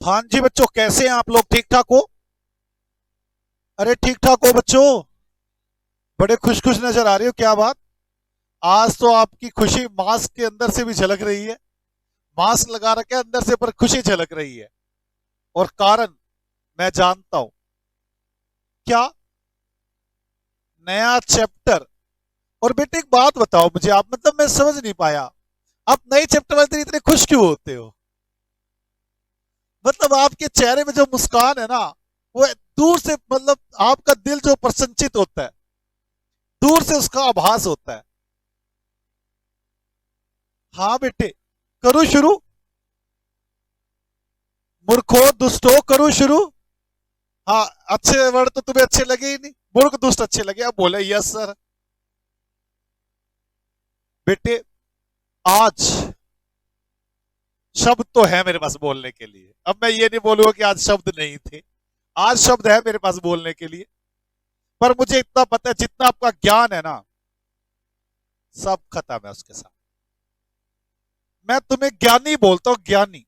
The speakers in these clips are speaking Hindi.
हाँ जी बच्चों, कैसे हैं आप लोग? ठीक ठाक हो? अरे ठीक ठाक हो बच्चों? बड़े खुश खुश नजर आ रही हो, क्या बात? आज तो आपकी खुशी मास्क के अंदर से भी झलक रही है। मास्क लगा रखे अंदर से, पर खुशी झलक रही है। और कारण मैं जानता हूं। क्या? नया चैप्टर? और बेटे एक बात बताओ मुझे, आप मतलब मैं समझ नहीं पाया। आप नए चैप्टर वाले दिन इतने खुश क्यों होते हो? मतलब आपके चेहरे में जो मुस्कान है ना, वो दूर से मतलब आपका दिल जो प्रसन्नचित होता है, दूर से उसका आभास होता है। हाँ बेटे, करूँ शुरू? मूर्खो दुष्टो, करूँ शुरू? हाँ। अच्छे वर्ड तो तुम्हें अच्छे लगे ही नहीं, मूर्ख दुष्ट अच्छे लगे, अब बोले यस सर। बेटे, आज शब्द तो है मेरे पास बोलने के लिए। अब मैं ये नहीं बोलूंगा कि आज शब्द नहीं थे। आज शब्द है मेरे पास बोलने के लिए। पर मुझे इतना पता है, जितना आपका ज्ञान है ना, सब खत्म है उसके साथ। मैं तुम्हें ज्ञानी बोलता हूँ, ज्ञानी।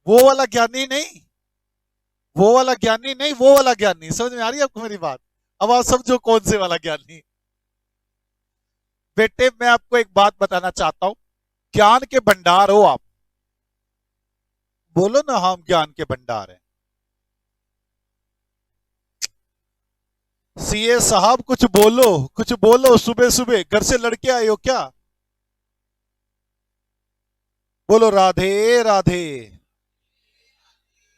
वो वाला ज्ञानी नहीं, वो वाला ज्ञानी नहीं, वो वाला ज्ञानी। समझ में आ रही है आपको मेरी बात? अब आप समझो कौन से वाला ज्ञानी। बेटे, मैं आपको एक बात बताना चाहता हूं। ज्ञान के भंडार हो आप। बोलो ना, हम ज्ञान के भंडार हैं। सीए साहब कुछ बोलो, कुछ बोलो। सुबह सुबह घर से लड़के आए हो क्या? बोलो राधे राधे।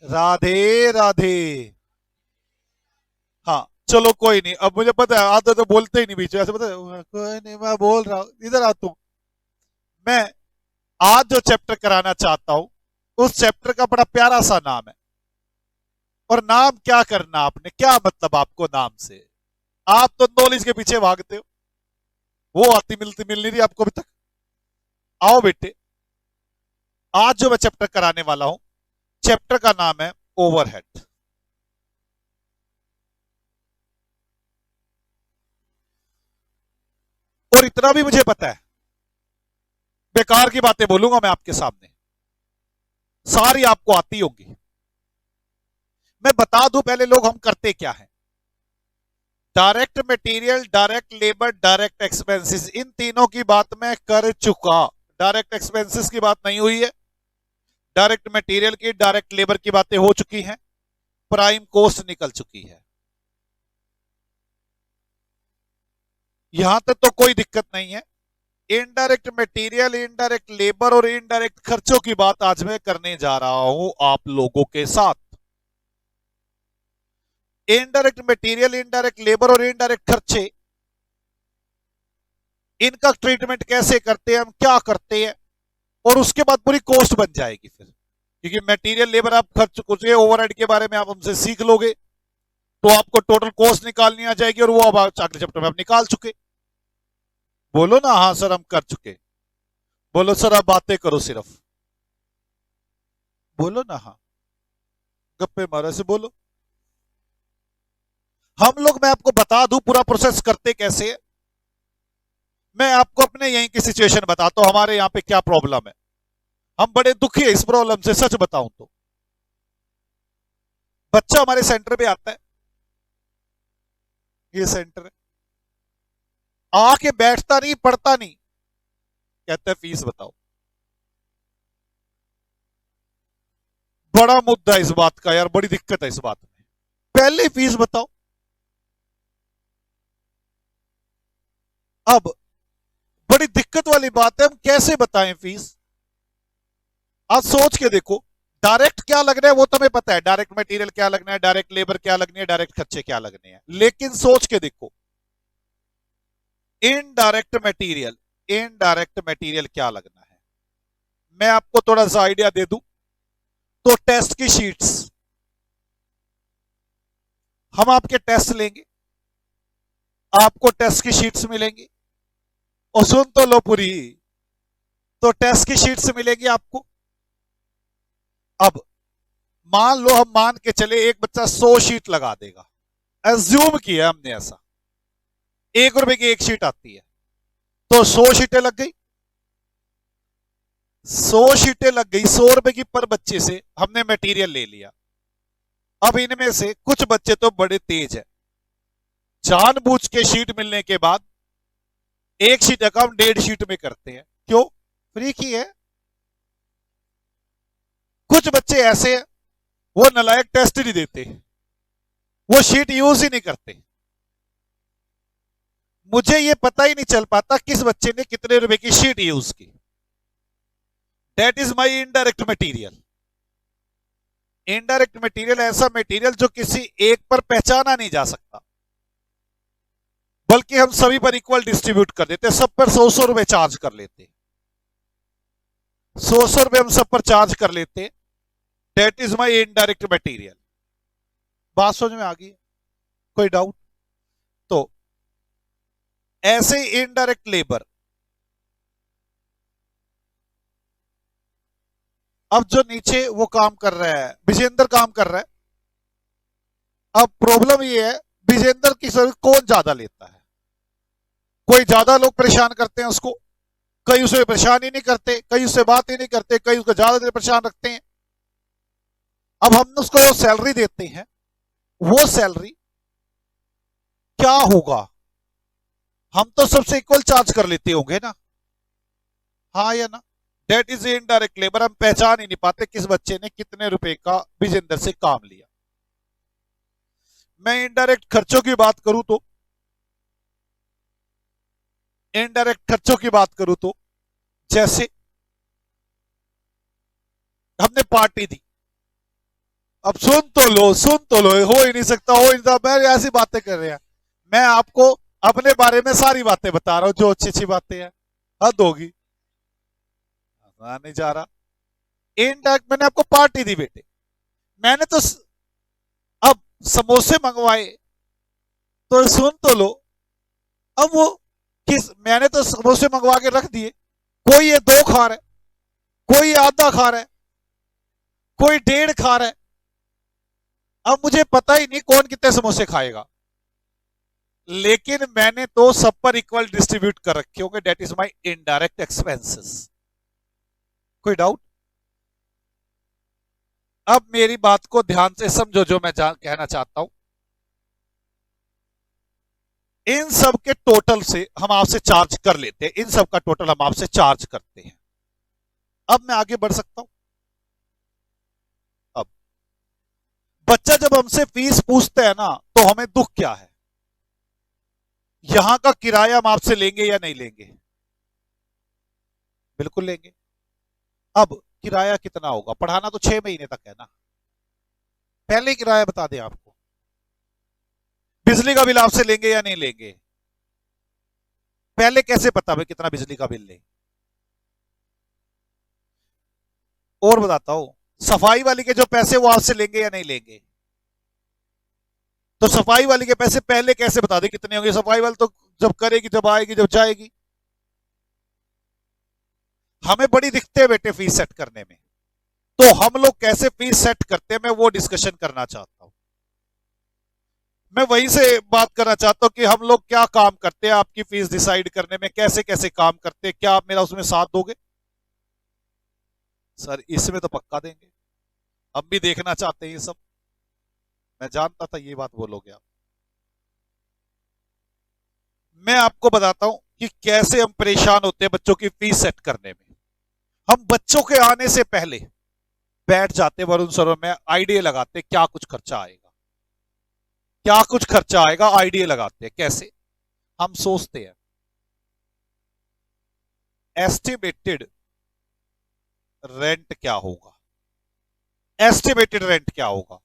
राधे राधे। हाँ चलो कोई नहीं, अब मुझे पता है आते तो बोलते ही नहीं बीच में, ऐसे पता है कोई नहीं, मैं बोल रहा हूँ, इधर आ तुम। मैं आज जो चैप्टर कराना चाहता हूं, उस चैप्टर का बड़ा प्यारा सा नाम है। और नाम क्या करना आपने, क्या मतलब आपको नाम से? आप तो नॉलेज के पीछे भागते हो। वो आती मिलती मिल नहीं रही आपको अभी तक। आओ बेटे, आज जो मैं चैप्टर कराने वाला हूं, चैप्टर का नाम है ओवरहेड। और इतना भी मुझे पता है, बेकार की बातें बोलूंगा मैं आपके सामने, सारी आपको आती होंगी। मैं बता दूं पहले लोग हम करते क्या है। Direct material, direct labour, direct expenses, इन तीनों की बात मैं कर चुका। डायरेक्ट एक्सपेंसेस की बात नहीं हुई है। डायरेक्ट मटेरियल की, डायरेक्ट लेबर की बातें हो चुकी हैं। प्राइम कॉस्ट निकल चुकी है। यहां तक तो कोई दिक्कत नहीं है। इनडायरेक्ट मटेरियल, इनडायरेक्ट लेबर और इनडायरेक्ट खर्चों की बात आज मैं करने जा रहा हूं आप लोगों के साथ। इनडायरेक्ट मटेरियल, इनडायरेक्ट लेबर और इनडायरेक्ट खर्चे, इनका ट्रीटमेंट कैसे करते हैं, हम क्या करते हैं, और उसके बाद पूरी कॉस्ट बन जाएगी फिर। क्योंकि मटेरियल लेबर आप खर्च कुछ ओवरहेड के बारे में आप हमसे सीख लोगे, तो आपको टोटल कॉस्ट निकालनी आ जाएगी, और वो अब अगले चैप्टर में आप निकाल चुके। बोलो ना हाँ सर हम कर चुके। बोलो सर आप बातें करो सिर्फ। बोलो ना हाँ, गप्पे मारो से बोलो। हम लोग, मैं आपको बता दूं पूरा प्रोसेस करते कैसे है। मैं आपको अपने यहीं की सिचुएशन बताता हूं, हमारे यहाँ पे क्या प्रॉब्लम है। हम बड़े दुखी है इस प्रॉब्लम से, सच बताऊं तो। बच्चा हमारे सेंटर पे आता है, ये सेंटर है, आके बैठता नहीं, पढ़ता नहीं, कहता है फीस बताओ। बड़ा मुद्दा है इस बात का यार, बड़ी दिक्कत है इस बात में। पहले फीस बताओ। अब बड़ी दिक्कत वाली बात है, हम कैसे बताएं फीस? आज सोच के देखो। डायरेक्ट क्या लगना है वो तो हमें पता है, डायरेक्ट मटेरियल क्या लगना है, डायरेक्ट लेबर क्या लगनी है, डायरेक्ट खर्चे क्या लगने हैं। लेकिन सोच के देखो, इनडायरेक्ट मटेरियल, इनडायरेक्ट मटेरियल क्या लगना है। मैं आपको थोड़ा सा आइडिया दे दूं। तो टेस्ट की शीट्स, हम आपके टेस्ट लेंगे, आपको टेस्ट की शीट्स मिलेंगी। और सुन तो लो पूरी। तो टेस्ट की शीट्स मिलेगी आपको। अब मान लो, हम मान के चले एक बच्चा 100 शीट लगा देगा। एज्यूम किया हमने ऐसा। 1 रुपए की एक शीट आती है, तो 100 शीटें लग गई। 100 शीटें लग गई, 100 रुपए की पर बच्चे से हमने मटेरियल ले लिया। अब इनमें से कुछ बच्चे तो बड़े तेज है, जानबूझ के शीट मिलने के बाद एक शीट का हम 1.5 शीट में करते हैं। क्यों? फ्री की है। कुछ बच्चे ऐसे हैं, वो नालायक टेस्ट नहीं देते, वो शीट यूज ही नहीं करते। मुझे ये पता ही नहीं चल पाता किस बच्चे ने कितने रुपए की शीट यूज की। That is my indirect material. Indirect material ऐसा मटेरियल जो किसी एक पर पहचाना नहीं जा सकता, बल्कि हम सभी पर इक्वल डिस्ट्रीब्यूट कर देते, सब पर 100 रुपए चार्ज कर लेते, 100 रुपए हम सब पर चार्ज कर लेते। That is my indirect material. बात समझ में आ गई? कोई डाउट? तो ऐसे इनडायरेक्ट लेबर, अब जो नीचे वो काम कर रहा है, विजेंद्र काम कर रहा है। अब प्रॉब्लम ये है, विजेंद्र की सर्विस कौन ज्यादा लेता है? कोई ज्यादा लोग परेशान करते हैं उसको, कई उसे परेशान ही नहीं करते, कई उससे बात ही नहीं करते, कई उसको ज्यादा देर परेशान रखते हैं। अब हम उसको जो सैलरी देते हैं, वो सैलरी क्या होगा? हम तो सबसे इक्वल चार्ज कर लेते होंगे ना, हाँ या ना? That is indirect labour. हम पहचान ही नहीं पाते किस बच्चे ने कितने रुपए का विजेंद्र से काम लिया। मैं इनडायरेक्ट खर्चों की बात करूं तो, जैसे हमने पार्टी दी। अब सुन तो लो, हो ही नहीं सकता, हो ही नहीं सकता, मैं ऐसी बातें कर रहे हैं। मैं आपको अपने बारे में सारी बातें बता रहा हूं, जो अच्छी अच्छी बातें हैं। हद होगी, नहीं जा रहा। इनडायरेक्ट मैंने आपको पार्टी दी बेटे, मैंने तो अब समोसे मंगवाए, तो सुन तो लो। अब वो मैंने तो समोसे मंगवा के रख दिए, कोई ये 2 खा रहा है, कोई आधा खा रहा है, कोई 1.5 खा रहा है। अब मुझे पता ही नहीं कौन कितने समोसे खाएगा, लेकिन मैंने तो सब पर इक्वल डिस्ट्रीब्यूट कर रखे होंगे। That is my indirect expenses. कोई डाउट? अब मेरी बात को ध्यान से समझो, जो मैं कहना चाहता हूं। इन सब के टोटल से हम आपसे चार्ज कर लेते हैं, इन सब का टोटल हम आपसे चार्ज करते हैं। अब मैं आगे बढ़ सकता हूं। अब बच्चा जब हमसे फीस पूछता है ना, तो हमें दुख क्या है? यहां का किराया हम आपसे लेंगे या नहीं लेंगे? बिल्कुल लेंगे। अब किराया कितना होगा? पढ़ाना तो 6 महीने तक है ना, पहले किराया बता दें आपको। बिजली का बिल आपसे लेंगे या नहीं लेंगे? पहले कैसे पता भाई कितना बिजली का बिल ले? और बताता हूं, सफाई वाली के जो पैसे वो आपसे लेंगे या नहीं लेंगे? तो सफाई वाली के पैसे पहले कैसे बता दें कितने होंगे? सफाई वाली तो जब करेगी, जब आएगी, जब जाएगी। हमें बड़ी दिक्कत है बेटे फीस सेट करने में, तो हम लोग कैसे फीस सेट करते हैं, मैं वो डिस्कशन करना चाहता हूं। मैं वहीं से बात करना चाहता हूं कि हम लोग क्या काम करते हैं आपकी फीस डिसाइड करने में, कैसे कैसे काम करते हैं। क्या आप मेरा उसमें साथ दोगे? सर इसमें तो पक्का देंगे, हम भी देखना चाहते हैं ये सब। मैं जानता था ये बात बोलोगे आप। मैं आपको बताता हूं कि कैसे हम परेशान होते हैं बच्चों की फीस सेट करने में। हम बच्चों के आने से पहले बैठ जाते वरुण सर में, आइडिया लगाते क्या कुछ खर्चा आएगा, क्या कुछ खर्चा आएगा, आइडिया लगाते हैं। कैसे? हम सोचते हैं एस्टिमेटेड रेंट क्या होगा, एस्टिमेटेड रेंट क्या होगा।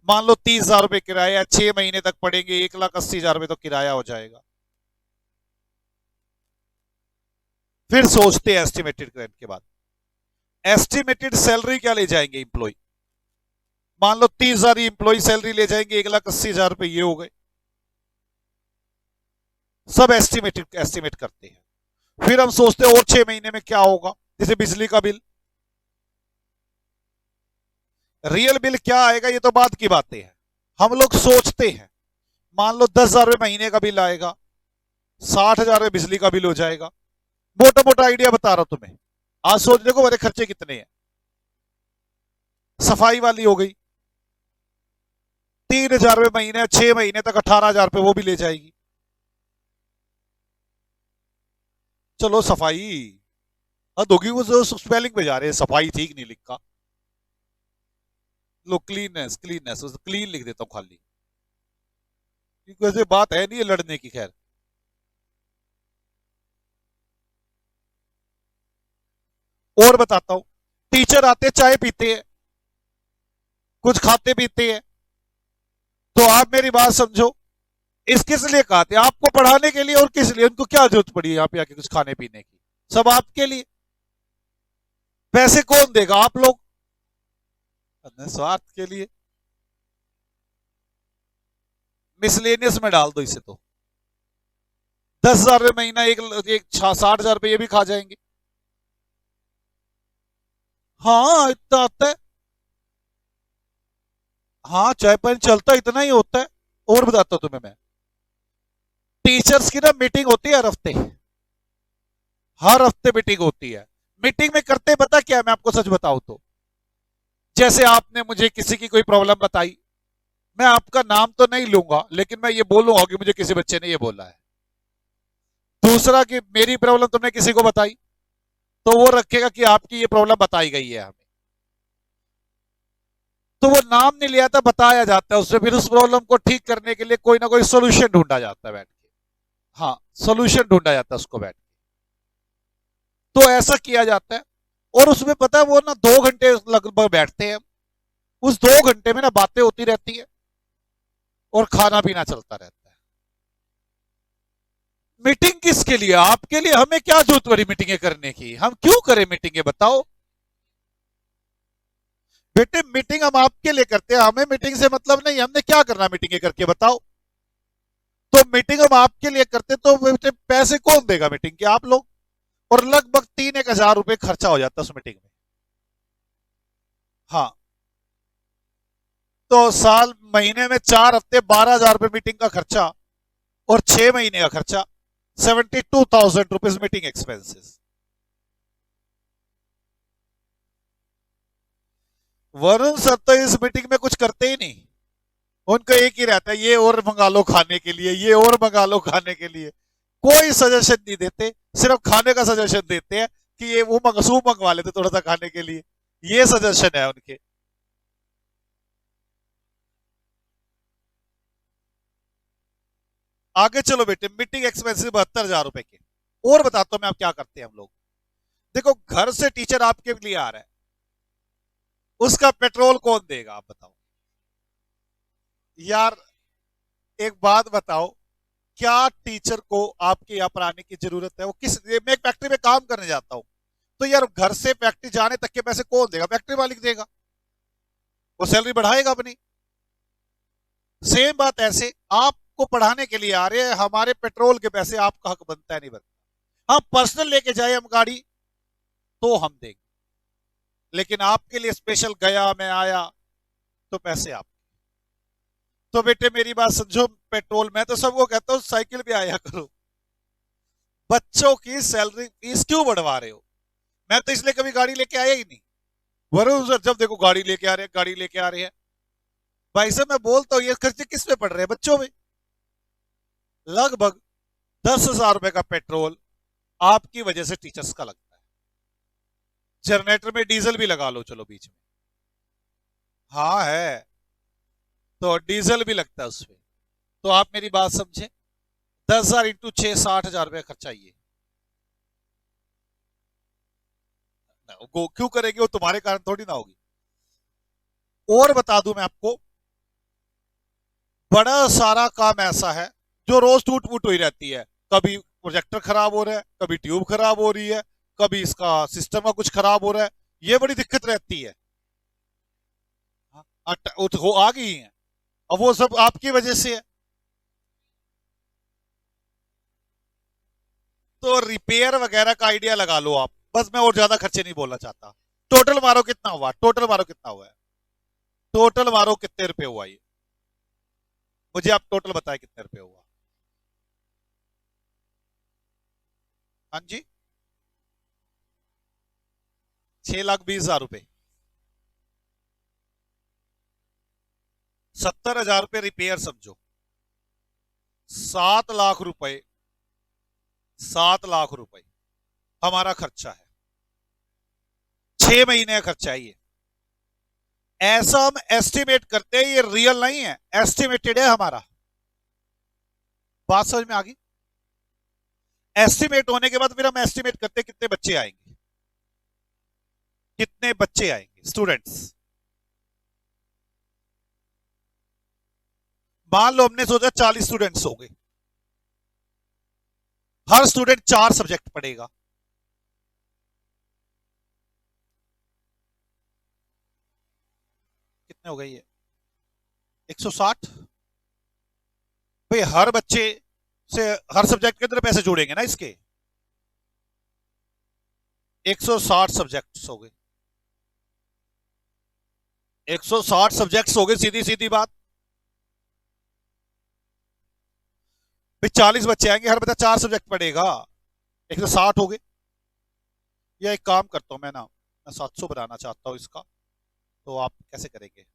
मान लो 30,000 रुपए किराया, 6 महीने तक पड़ेंगे, 1,80,000 रुपए तो किराया हो जाएगा। फिर सोचते हैं एस्टिमेटेड रेंट के बाद एस्टिमेटेड सैलरी क्या ले जाएंगे इंप्लॉय। मान लो 30,000 इंप्लॉय सैलरी ले जाएंगे, 1,80,000 रुपए ये हो गए। सब एस्टिमेट करते हैं। फिर हम सोचते हैं और 6 महीने में क्या होगा, जैसे बिजली का बिल। रियल बिल क्या आएगा ये तो बाद की बातें हैं, हम लोग सोचते हैं। मान लो 10,000 रुपए महीने का बिल आएगा, 60,000 रुपए बिजली का बिल हो जाएगा। मोटा मोटा आइडिया बता रहा हूं तुम्हें, आज सोच देखो मेरे खर्चे कितने हैं। सफाई वाली हो गई 3,000 रुपये महीने, 6 महीने तक 18,000 रुपये वो भी ले जाएगी। चलो सफाई हद होगी, वो जो स्पेलिंग पे जा रहे हैं, सफाई ठीक नहीं लिखा। लो क्लीननेस, क्लीननेस क्लीन लिख देता हूं खाली, क्योंकि वैसे बात है नहीं है लड़ने की। खैर और बताता हूं, टीचर आते चाय पीते हैं, कुछ खाते पीते हैं, तो आप मेरी बात समझो, इस किस लिए खाते हैं? आपको पढ़ाने के लिए, और किस लिए? उनको क्या जरूरत पड़ी है यहाँ पे आके कुछ खाने पीने की? सब आपके लिए। पैसे कौन देगा? आप लोग। अपने स्वार्थ के लिए। मिसलेनियस में डाल दो इसे तो 10,000 रुपये महीना, एक 60,000 रुपये ये भी खा जाएंगे। हाँ इतना आता है। हाँ चाय पानी चलता इतना ही होता है। और बताता हूं तुम्हें मैं, टीचर्स की ना मीटिंग होती है हर हफ्ते, हर हफ्ते मीटिंग होती है। मीटिंग में करते पता क्या है? मैं आपको सच बताऊं तो, जैसे आपने मुझे किसी की कोई प्रॉब्लम बताई, मैं आपका नाम तो नहीं लूंगा, लेकिन मैं ये बोलूंगा कि मुझे किसी बच्चे ने ये बोला है। दूसरा कि मेरी प्रॉब्लम तुमने किसी को बताई, तो वो रखेगा कि आपकी ये प्रॉब्लम बताई गई है हमें, तो वो नाम नहीं लिया था, बताया जाता है उससे, फिर उस प्रॉब्लम को ठीक करने के लिए कोई ना कोई सोल्यूशन ढूंढा जाता है बैठ के। हाँ सोल्यूशन ढूंढा जाता है उसको बैठ के, तो ऐसा किया जाता है। और उसमें पता है वो ना 2 घंटे लगभग बैठते हैं, उस 2 घंटे में ना बातें होती रहती है और खाना पीना चलता रहता है। मीटिंग किसके लिए? आपके लिए। हमें क्या जरूरत पड़ी मीटिंगें करने की? हम क्यों करें मीटिंगें बताओ? बेटे मीटिंग हम आपके लिए करते हैं, हमें मीटिंग से मतलब नहीं। हमने क्या करना मीटिंगें करके बताओ? तो मीटिंग हम आपके लिए करते, तो बेटे पैसे कौन देगा मीटिंग के? आप लोग। और लगभग 3-1 हजार रुपए खर्चा हो जाता है उस मीटिंग में। हाँ तो साल महीने में 4 हफ्ते 12,000 रुपए मीटिंग का खर्चा, और 6 महीने का खर्चा 72,000 rupees meeting expenses. Varun sir तो इस मीटिंग में कुछ करते ही नहीं, उनको एक ही रहता है, ये और मंगा लो खाने के लिए, ये और मंगा लो खाने के लिए। कोई सजेशन नहीं देते, सिर्फ खाने का सजेशन देते हैं कि ये वो सूप मंगवा लेते थोड़ा सा खाने के लिए, ये सजेशन है उनके। आगे चलो बेटे, मीटिंग एक्सपेंसिव 72,000 रुपए के। और बताता हूं मैं आप क्या करते हैं हम लोग। देखो घर से टीचर आपके लिए आ रहा है, उसका पेट्रोल कौन देगा? आप बताओ यार, एक बात बताओ, क्या टीचर को आपके यहाँ पर आने की जरूरत है? वो किस, मैं एक फैक्ट्री में काम करने जाता हूं, तो यार घर से फैक्ट्री जाने तक के पैसे कौन देगा? फैक्ट्री मालिक देगा, वो सैलरी बढ़ाएगा अपनी। सेम बात ऐसे, आपको पढ़ाने के लिए आ रहे हैं, हमारे पेट्रोल के पैसे आपका हक बनता है नहीं बनता? हम पर्सनल लेके जाए हम गाड़ी तो हम देंगे, लेकिन आपके लिए स्पेशल गया मैं आया तो पैसे आप। तो बेटे मेरी बात समझो, पेट्रोल, मैं तो सबको कहता हूँ साइकिल पे आया करो। बच्चों की सैलरी फीस क्यों बढ़वा रहे हो? मैं तो इसलिए कभी गाड़ी लेके आया ही नहीं। वरुण सर जब देखो गाड़ी लेके आ रहे हैं, गाड़ी लेके आ रहे हैं। भाई साहब मैं बोलता हूँ ये खर्चे किस पे पड़ रहे हैं? बच्चों में। लगभग 10,000 रुपए का पेट्रोल आपकी वजह से टीचर्स का लगता है। जनरेटर में डीजल भी लगा लो चलो बीच में। हाँ है, तो डीजल भी लगता है उसमें। तो आप मेरी बात समझे, 10,000 इंटू 6, 60,000 रुपया खर्चा। ये वो क्यों करेगी? वो तुम्हारे कारण थोड़ी ना होगी। और बता दूं मैं आपको, बड़ा सारा काम ऐसा है जो रोज टूट फूट हुई रहती है। कभी प्रोजेक्टर खराब हो रहा है, कभी ट्यूब खराब हो रही है, कभी इसका सिस्टम का कुछ खराब हो रहा है, ये बड़ी दिक्कत रहती है। वो आ गई है, अब वो सब आपकी वजह से है। तो रिपेयर वगैरह का आइडिया लगा लो आप, बस मैं और ज्यादा खर्चे नहीं बोलना चाहता। टोटल मारो कितना हुआ, टोटल मारो कितना हुआ है, टोटल मारो कितने रुपए हुआ ये, मुझे आप टोटल बताए कितने रुपए हुआ। हाँ जी, 6,20,000 रुपए, 70,000 रुपए रिपेयर समझो, 7 लाख रुपए, 7 लाख रुपए हमारा खर्चा है, 6 महीने का खर्चा है ये। ऐसा हम एस्टिमेट करते हैं, ये रियल नहीं है, एस्टिमेटेड है हमारा। बात समझ में आ गई? एस्टिमेट होने के बाद फिर हम एस्टिमेट करते हैं कितने बच्चे आएंगे, कितने बच्चे आएंगे स्टूडेंट्स। मान लो हमने सोचा 40 स्टूडेंट्स हो गए, हर स्टूडेंट 4 सब्जेक्ट पढ़ेगा, कितने हो गए ये 160। भाई हर बच्चे से हर सब्जेक्ट के अंदर पैसे जोड़ेंगे ना इसके, 160 सब्जेक्ट्स हो गए, 160 सब्जेक्ट्स हो गए, सीधी सीधी बात। भाई 40 बच्चे आएंगे, हर बच्चा 4 सब्जेक्ट पढ़ेगा, 160 हो गए। या एक काम करता हूं मैं 700 बनाना चाहता हूं इसका, तो आप कैसे करेंगे?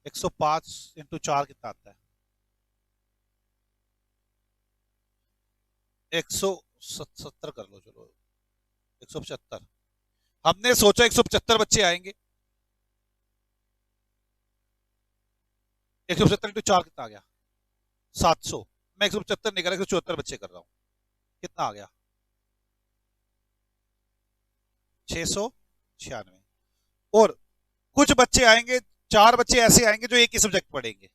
एक 105 इंटू 4 कितना आता है? 170 कर लो, चलो 175। हमने सोचा 175 बच्चे आएंगे, 175 इंटू 4 कितना आ गया? 700। मैं 175 नहीं कर रहा, 174 बच्चे कर रहा हूं, कितना आ गया? 696। और कुछ बच्चे आएंगे, 4 बच्चे ऐसे आएंगे जो एक ही सब्जेक्ट पढ़ेंगे।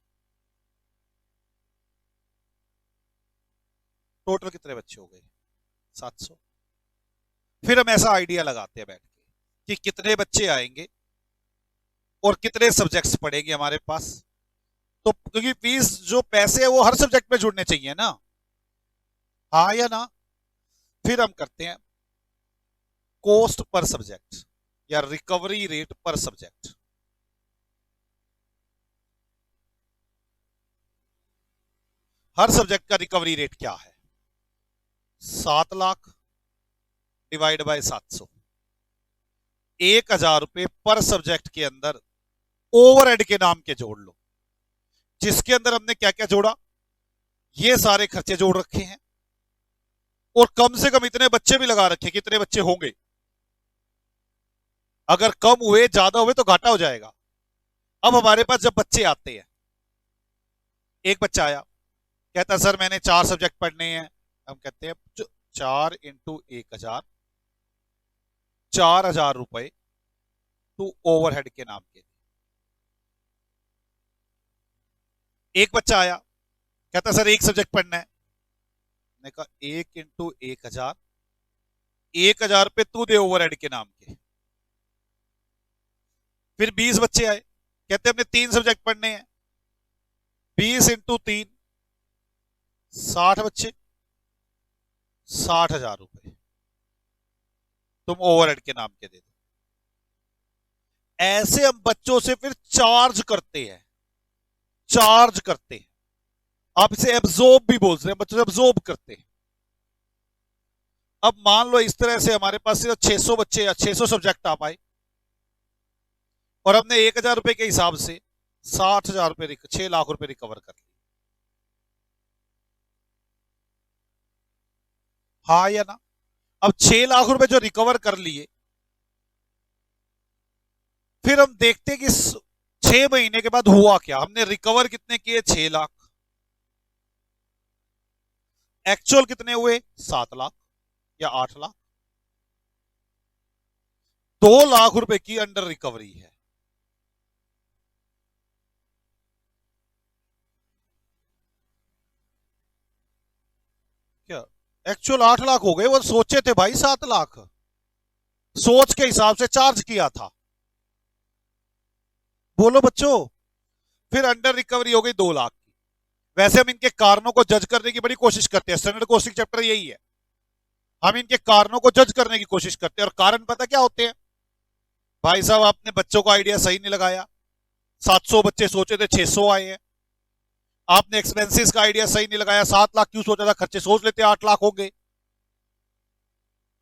टोटल कितने बच्चे हो गए? 700। फिर हम ऐसा आइडिया लगाते हैं बैठ के कि कितने बच्चे आएंगे और कितने सब्जेक्ट्स पढ़ेंगे हमारे पास। तो क्योंकि फीस जो पैसे है वो हर सब्जेक्ट में जुड़ने चाहिए ना, हाँ या ना? फिर हम करते हैं कॉस्ट पर सब्जेक्ट या रिकवरी रेट पर सब्जेक्ट। हर सब्जेक्ट का रिकवरी रेट क्या है? 7 लाख डिवाइड बाय 700, 1,000 रुपए पर सब्जेक्ट के अंदर ओवरहेड के नाम के जोड़ लो, जिसके अंदर हमने क्या क्या जोड़ा, ये सारे खर्चे जोड़ रखे हैं और कम से कम इतने बच्चे भी लगा रखे, कितने बच्चे होंगे। अगर कम हुए ज्यादा हुए तो घाटा हो जाएगा। अब हमारे पास जब बच्चे आते हैं, एक बच्चा आया कहता सर मैंने 4 सब्जेक्ट पढ़ने हैं, हम कहते हैं 4 इंटू 1,000, 4,000 रुपए टू ओवरहेड के नाम के। एक बच्चा आया कहता सर एक सब्जेक्ट पढ़ना है, मैंने कहा 1 इंटू 1,000, 1,000 रुपए तू दे ओवरहेड के नाम के। फिर 20 बच्चे आए कहते हमने 3 सब्जेक्ट पढ़ने हैं, 20 इंटू 3, 60 बच्चे, 60,000 रुपए तुम ओवरहेड के नाम के दे दो। ऐसे हम बच्चों से फिर चार्ज करते हैं, चार्ज करते हैं। आप इसे एब्जॉर्ब भी बोल रहे हैं, बच्चों से एब्जॉर्ब करते हैं। अब मान लो इस तरह से हमारे पास सिर्फ 600 बच्चे या 600 सब्जेक्ट आ पाए और हमने 1,000 रुपए के हिसाब से 60,000 रुपए, 6 लाख रुपए रिकवर कर लिए, हाँ या ना? अब 6 लाख रुपए जो रिकवर कर लिए, फिर हम देखते हैं कि 6 महीने के बाद हुआ क्या। हमने रिकवर कितने किए? 6 लाख। एक्चुअल कितने हुए? 7 लाख या 8 लाख। 2 लाख रुपए की अंडर रिकवरी है। क्या एक्चुअल 8 लाख हो गए? वो सोचे थे भाई 7 लाख, सोच के हिसाब से चार्ज किया था। बोलो बच्चों। फिर अंडर रिकवरी हो गई 2 लाख की। वैसे हम इनके कारणों को जज करने की बड़ी कोशिश करते हैं, स्टैंडर्ड कॉस्टिंग चैप्टर यही है, हम इनके कारणों को जज करने की कोशिश करते हैं। और कारण पता क्या होते हैं? भाई साहब आपने बच्चों का आइडिया सही नहीं लगाया, 700 बच्चे सोचे थे 600 आए हैं। आपने एक्सपेंसेस का आइडिया सही नहीं लगाया, 7 लाख क्यों सोचा था, खर्चे सोच लेते 8 लाख होंगे।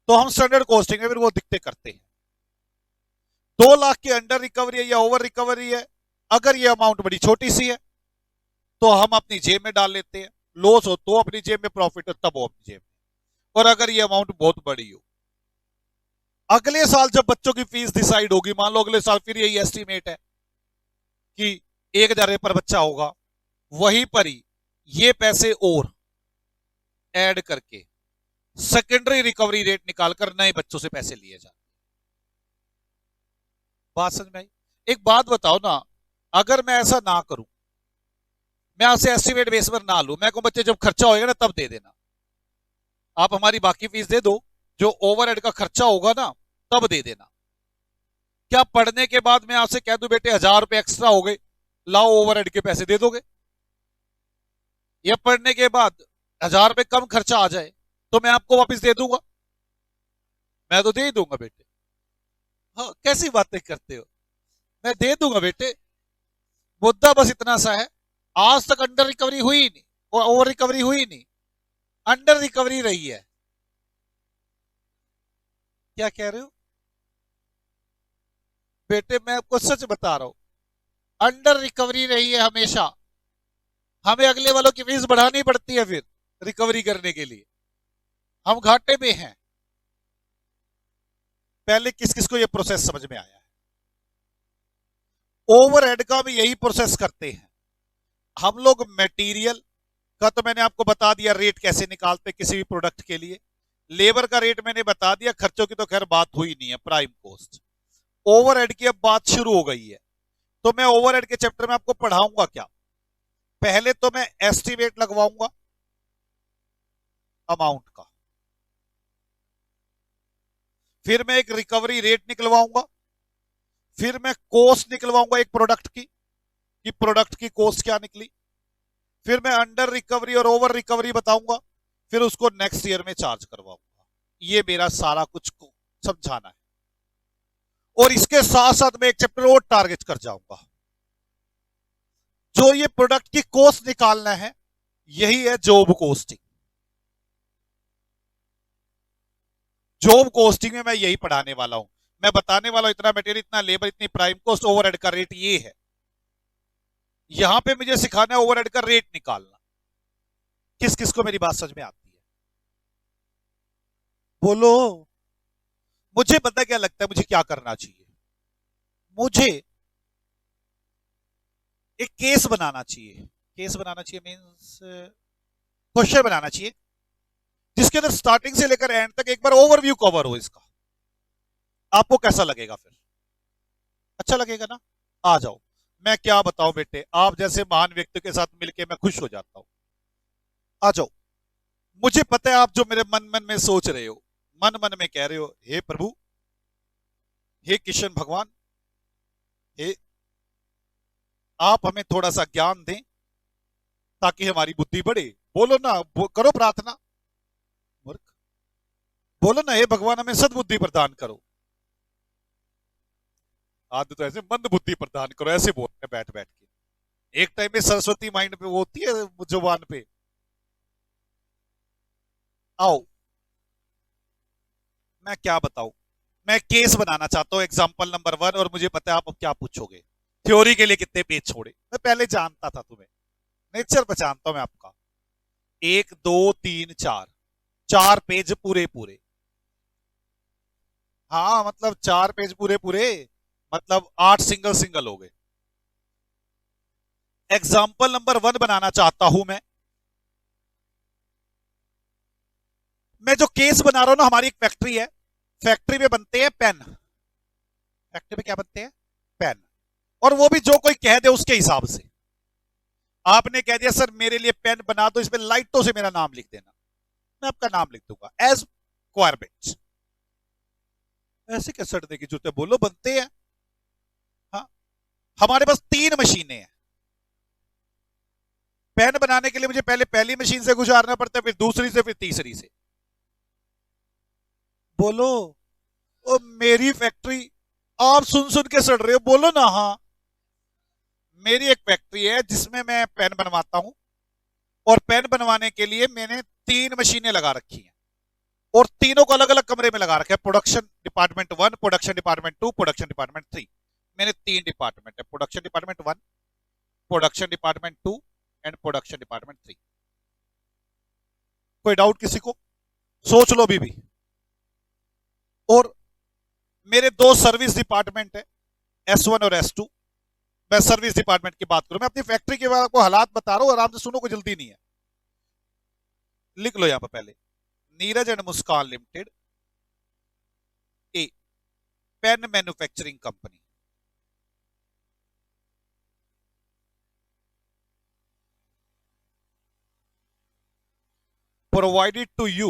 तो हम स्टैंडर्ड कॉस्टिंग में फिर वो दिक्कतें करते हैं। 2 लाख के अंडर रिकवरी है या ओवर रिकवरी है, अगर ये अमाउंट बड़ी छोटी सी है तो हम अपनी जेब में डाल लेते हैं, लॉस हो तो अपनी जेब में, प्रॉफिट हो तब वो अपनी जेब में। और अगर ये अमाउंट बहुत बड़ी हो, अगले साल जब बच्चों की फीस डिसाइड होगी, मान लो अगले साल फिर यही एस्टिमेट है कि 1,000 पर बच्चा होगा, वहीं पर ही ये पैसे और ऐड करके सेकेंडरी रिकवरी रेट निकालकर नए बच्चों से पैसे लिए जाते। बात समझ में आई? एक बात बताओ ना, अगर मैं ऐसा ना करूं, मैं आपसे एस्टिमेट बेस पर ना लूं, मैं कहूं बच्चे जब खर्चा होएगा ना तब दे देना, आप हमारी बाकी फीस दे दो, जो ओवरहेड का खर्चा होगा ना तब दे देना। क्या पढ़ने के बाद मैं आपसे कह दूं बेटे 1,000 रुपए एक्स्ट्रा हो गए, लाओ ओवरहेड के पैसे दे दोगे? या पढ़ने के बाद 1,000 रुपए कम खर्चा आ जाए तो मैं आपको वापस दे दूंगा? मैं तो दे ही दूंगा बेटे। हाँ, कैसी बातें करते हो, मैं दे दूंगा बेटे। मुद्दा बस इतना सा है, आज तक अंडर रिकवरी हुई ही नहीं और ओवर रिकवरी हुई ही नहीं, अंडर रिकवरी रही है। क्या कह रहे हो बेटे? मैं आपको सच बता रहा हूं, अंडर रिकवरी रही है हमेशा। हमें अगले वालों की फीस बढ़ानी पड़ती है फिर रिकवरी करने के लिए, हम घाटे में हैं। पहले किस किस को यह प्रोसेस समझ में आया है? ओवरहेड का भी यही प्रोसेस करते हैं हम लोग। मटेरियल का तो मैंने आपको बता दिया रेट कैसे निकालते किसी भी प्रोडक्ट के लिए, लेबर का रेट मैंने बता दिया, खर्चों की तो खैर बात हुई नहीं है, प्राइम कॉस्ट। ओवरहेड की अब बात शुरू हो गई है, तो मैं ओवरहेड के चैप्टर में आपको पढ़ाऊंगा क्या? पहले तो मैं एस्टिमेट लगवाऊंगा अमाउंट का, फिर मैं एक रिकवरी रेट निकलवाऊंगा, फिर मैं कॉस्ट निकलवाऊंगा एक प्रोडक्ट की कि प्रोडक्ट की कॉस्ट क्या निकली, फिर मैं अंडर रिकवरी और ओवर रिकवरी बताऊंगा, फिर उसको नेक्स्ट ईयर में चार्ज करवाऊंगा। ये मेरा सारा कुछ समझाना है। और इसके साथ साथ मैं एक चैप्टर और टारगेट कर जाऊंगा, जो ये प्रोडक्ट की कॉस्ट निकालना है, यही है जॉब कॉस्टिंग। जॉब कॉस्टिंग में मैं यही पढ़ाने वाला हूं। मैं बताने वाला हूं इतना मटेरियल, इतना लेबर, इतनी प्राइम कॉस्ट, ओवरहेड का रेट ये है। यहां पे मुझे सिखाना है ओवरहेड का रेट निकालना। किस किस को मेरी बात समझ में आती है? बोलो। मुझे पता क्या लगता है मुझे क्या करना चाहिए? मुझे एक केस बनाना चाहिए। केस बनाना चाहिए मींस क्वेश्चन बनाना चाहिए जिसके अंदर स्टार्टिंग से लेकर एंड तक एक बार ओवरव्यू कवर हो इसका। आपको कैसा लगेगा? फिर अच्छा लगेगा ना? आ जाओ। मैं क्या बताऊं बेटे, आप जैसे महान व्यक्ति के साथ मिलके मैं खुश हो जाता हूं। आ जाओ। मुझे पता है आप जो मेरे मन मन में सोच रहे हो, मन मन में कह रहे हो, हे प्रभु, हे कृष्ण भगवान, हे आप हमें थोड़ा सा ज्ञान दें ताकि हमारी बुद्धि बढ़े। बोलो ना, करो प्रार्थना। मूर्ख, बोलो ना, हे भगवान हमें सद्बुद्धि प्रदान करो। आदि तो ऐसे मंद बुद्धि प्रदान करो, ऐसे बोलते हैं बैठ बैठ के। एक टाइम में सरस्वती माइंड पे वो होती है जुबान पे। आओ, मैं क्या बताऊं, मैं केस बनाना चाहता हूं एग्जांपल नंबर 1, और मुझे पता है आप अब क्या पूछोगे, थ्योरी के लिए कितने पेज छोड़े। मैं पहले जानता था तुम्हें, नेचर पहचानता हूं मैं आपका। 1 2 3 4, 4 पेज पूरे पूरे। हाँ मतलब 4 पेज पूरे पूरे, मतलब 8 सिंगल सिंगल हो गए। एग्जाम्पल नंबर 1 बनाना चाहता हूं मैं जो केस बना रहा हूं ना, हमारी एक फैक्ट्री है, फैक्ट्री में बनते हैं पेन। फैक्ट्री में क्या बनते हैं? पेन। और वो भी जो कोई कह दे उसके हिसाब से। आपने कह दिया सर मेरे लिए पेन बना दो, इसमें लाइटों से मेरा नाम लिख देना, मैं आपका नाम लिख दूंगा एज रिक्वायरमेंट। ऐसे क्या सटने की जरूरत है, बोलो बनते हैं। हाँ, हमारे पास 3 मशीनें हैं। पेन बनाने के लिए मुझे पहले पहली मशीन से गुजारना पड़ता है, फिर दूसरी से, फिर तीसरी से। बोलो। ओ मेरी फैक्ट्री, आप सुन सुन के सड़ रहे हो, बोलो ना। हाँ, मेरी एक फैक्ट्री है जिसमें मैं पेन बनवाता हूं, और पेन बनवाने के लिए मैंने 3 मशीनें लगा रखी हैं, और तीनों को अलग अलग कमरे में लगा रखा है। Production department 1, production department 2, production department 3। मैंने 3 डिपार्टमेंट है, production department 1, production department 2 and production department 3। कोई डाउट किसी को? सोच लो अभी भी। और मेरे 2 सर्विस डिपार्टमेंट है, S1 और S2। मैं सर्विस डिपार्टमेंट की बात करूं, मैं अपनी फैक्ट्री के बारे को हालात बता रहा हूं, आराम से सुनो, कोई जल्दी नहीं है। लिख लो यहां पर पहले, Neeraj and Muskan limited a pen manufacturing company. Provided to you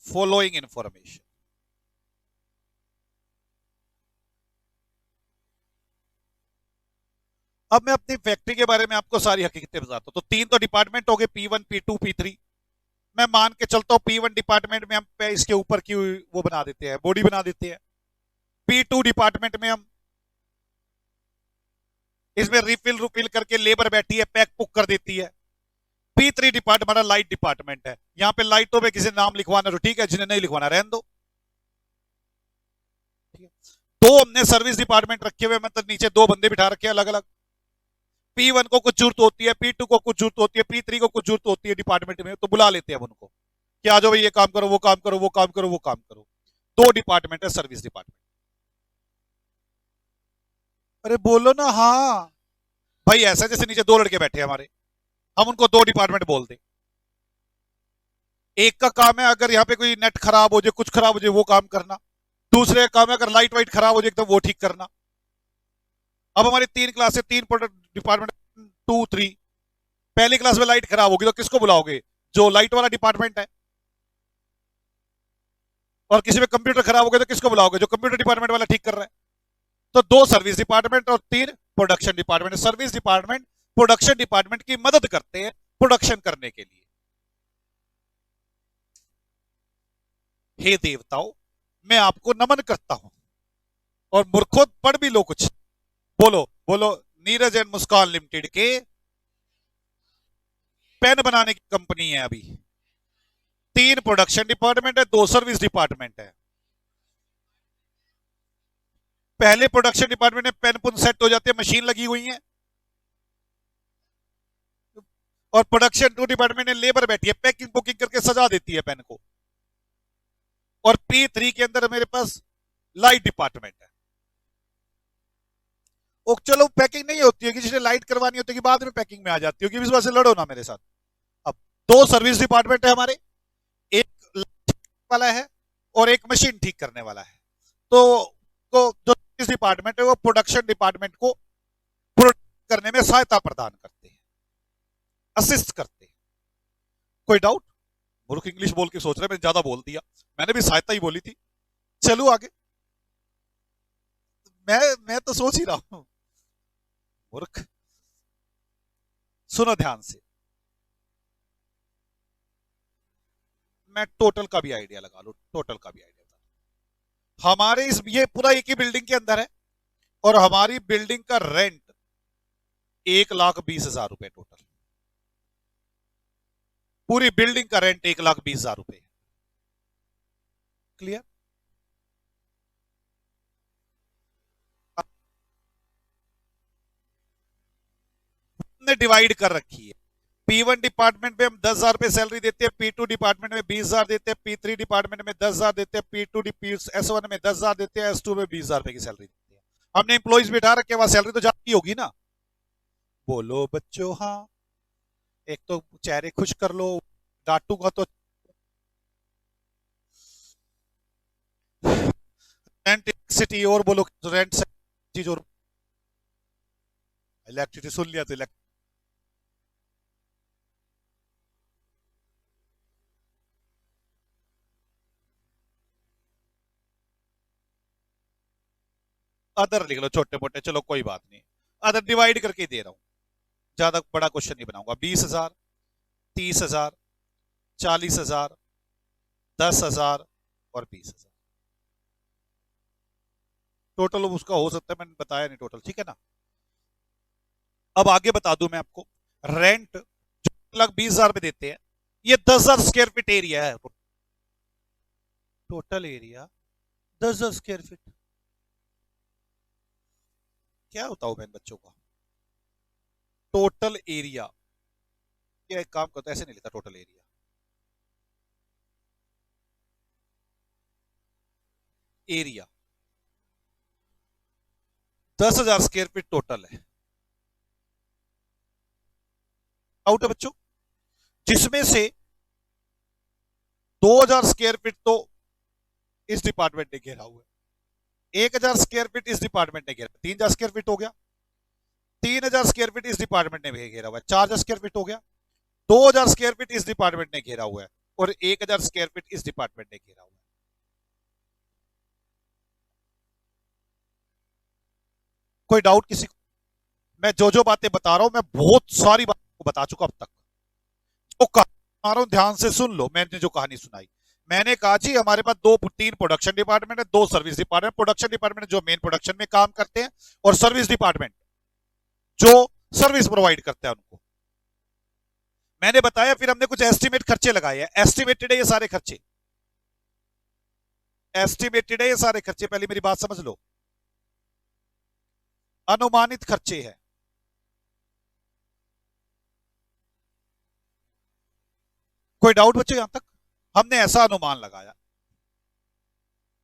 following information. अब मैं अपनी फैक्ट्री के बारे में आपको सारी हकीकतें बताता हूं। तो 3 तो डिपार्टमेंट हो गए, P1, P2, P3। मैं मान के चलता हूं P1 डिपार्टमेंट में हम इसके ऊपर की वो बना देते हैं, बॉडी बना देते हैं। P2 डिपार्टमेंट में हम इसमें रिफिल करके लेबर बैठी है, पैक पुक कर देती है। P3 डिपार्टमेंट हमारा लाइट डिपार्टमेंट है, यहां पे लाइटों पे किसी नाम लिखवाना तो ठीक है, जिन्हें नहीं लिखवाना रहने दो। तो हमने सर्विस डिपार्टमेंट रखे हुए, मतलब नीचे 2 बंदे बिठा रखे अलग अलग। P1 को कुछ जरूरत होती है, P2 को कुछ जरूरत होती है, P3 को कुछ जरूरत होती है डिपार्टमेंट में, तो बुला लेते हैं उनको कि आ जाओ भाई, ये काम करो, वो काम करो, वो काम करो, वो काम करो। 2 डिपार्टमेंट है सर्विस डिपार्टमेंट। अरे बोलो ना हाँ भाई, ऐसा जैसे नीचे 2 लड़के बैठे हमारे, हम उनको 2 डिपार्टमेंट बोल दें। एक का काम है अगर यहाँ पे कोई नेट खराब हो जाए, कुछ खराब हो जाए, वो काम करना। दूसरे का काम है अगर लाइट वाइट खराब हो जाए एकदम, वो ठीक करना। अब हमारी 3 क्लास है, 3 डिपार्टमेंट, 2, 3। पहली क्लास में लाइट खराब होगी तो किसको बुलाओगे? जो लाइट वाला डिपार्टमेंट है। और किसी में कंप्यूटर खराब हो गया तो किसको बुलाओगे? जो कंप्यूटर डिपार्टमेंट वाला ठीक कर रहा है। तो 2 सर्विस डिपार्टमेंट और 3 production department. Service department production department की मदद करते हैं प्रोडक्शन करने के लिए। हे देवताओं, मैं आपको नमन करता हूं। और मूर्खों, पढ़ भी लो कुछ। बोलो बोलो, नीरज एंड मुस्कान लिमिटेड के पेन बनाने की कंपनी है अभी। 3 प्रोडक्शन डिपार्टमेंट है, 2 सर्विस डिपार्टमेंट है। पहले प्रोडक्शन डिपार्टमेंट में पेन पुन सेट हो जाते हैं, मशीन लगी हुई है। और प्रोडक्शन 2 डिपार्टमेंट में लेबर बैठी है, पैकिंग बुकिंग करके सजा देती है पेन को। और P3 के अंदर मेरे पास लाइट डिपार्टमेंट है। और चलो पैकिंग नहीं होती है, जिसने लाइट करवानी होती है बाद में पैकिंग में आ जाती होगी, इस वजह से लड़ो ना मेरे साथ। अब 2 सर्विस डिपार्टमेंट है हमारे, एक वाला है और एक मशीन ठीक करने वाला है। तो जो सर्विस डिपार्टमेंट है वो प्रोडक्शन डिपार्टमेंट को प्रोडक्ट करने में सहायता प्रदान करते हैं, असिस्ट करते हैं। कोई डाउट? मूर्ख इंग्लिश बोल के सोच रहे मैंने ज्यादा बोल दिया, मैंने भी सहायता ही बोली थी। चलो आगे। मैं तो सोच ही रहा हूं। मूर्ख, सुनो ध्यान से। मैं टोटल का भी आइडिया लगा लो, टोटल का भी आइडिया। हमारे इस ये पूरा एक ही बिल्डिंग के अंदर है, और हमारी बिल्डिंग का रेंट 1,20,000 रुपए टोटल। पूरी बिल्डिंग का रेंट 1,20,000 रुपए। क्लियर? हमने डिवाइड कर रखी है। P1 डिपार्टमेंट में हम 10,000 रुपए सैलरी देते हैं, P2 डिपार्टमेंट में 20,000 देते हैं, P3 डिपार्टमेंट में 10,000 देते हैं, P2 S1 में 10,000 देते हैं, S2 में 20,000 रुपए की सैलरी देते हैं। हमने इंप्लॉइज बिठा रखे, वहां सैलरी तो जाती होगी ना। बोलो बच्चों हाँ। एक तो चेहरे खुश कर लो, डांटूंगा तो। रेंट सिटी, और बोलो रेंट चीज, और इलेक्ट्रिसिटी सुन लिया तो अदर लिख लो छोटे मोटे, चलो कोई बात नहीं। अदर डिवाइड करके दे रहा हूं, ज्यादा बड़ा क्वेश्चन नहीं बनाऊंगा। 20,000, 30,000, 40,000, 10,000 और 20,000। टोटल उसका हो सकता है, मैंने बताया नहीं टोटल, ठीक है ना। अब आगे बता दूं मैं आपको, रेंट जो 1,20,000 में देते हैं, ये 10,000 स्क्वायर फीट एरिया है, टोटल एरिया 10,000 स्क्वायर फीट। क्या होता हो बहन बच्चों का टोटल एरिया, क्या एक काम करता है, ऐसे नहीं लिखा total area, area 10,000 square feet total है, आउट है बच्चों, जिसमें से 2,000 स्क्वायर फीट तो इस डिपार्टमेंट ने घेरा हुआ है, 1,000 स्क्वायर फीट इस डिपार्टमेंट ने घेरा, 3,000 स्क्वायर फीट हो गया, 3,000 स्क्वायर फीट इस डिपार्टमेंट ने भी घेरा हुआ है, 4,000 स्क्वायर फीट हो गया, 2,000 स्क्वायर फीट इस डिपार्टमेंट ने घेरा हुआ है, और 1,000 स्क्वायर फीट इस डिपार्टमेंट ने घेरा हुआ है। कोई डाउट किसी को? मैं जो जो बातें बता रहा हूं, मैं बहुत सारी बातों को बता चुका अब तक, जो कहा रहा हूं ध्यान से सुन लो, मैंने जो कहानी सुनाई, मैंने कहा जी हमारे पास 2-3 प्रोडक्शन डिपार्टमेंट है, 2 सर्विस डिपार्टमेंट, प्रोडक्शन डिपार्टमेंट जो मेन प्रोडक्शन में काम करते हैं, और सर्विस डिपार्टमेंट जो सर्विस प्रोवाइड करते हैं उनको मैंने बताया। फिर हमने कुछ एस्टिमेट खर्चे लगाए हैं, एस्टिमेटेड है ये सारे खर्चे, एस्टिमेटेड है ये सारे खर्चे, पहले मेरी बात समझ लो, अनुमानित खर्चे हैं। कोई डाउट बच्चे यहां तक? हमने ऐसा अनुमान लगाया,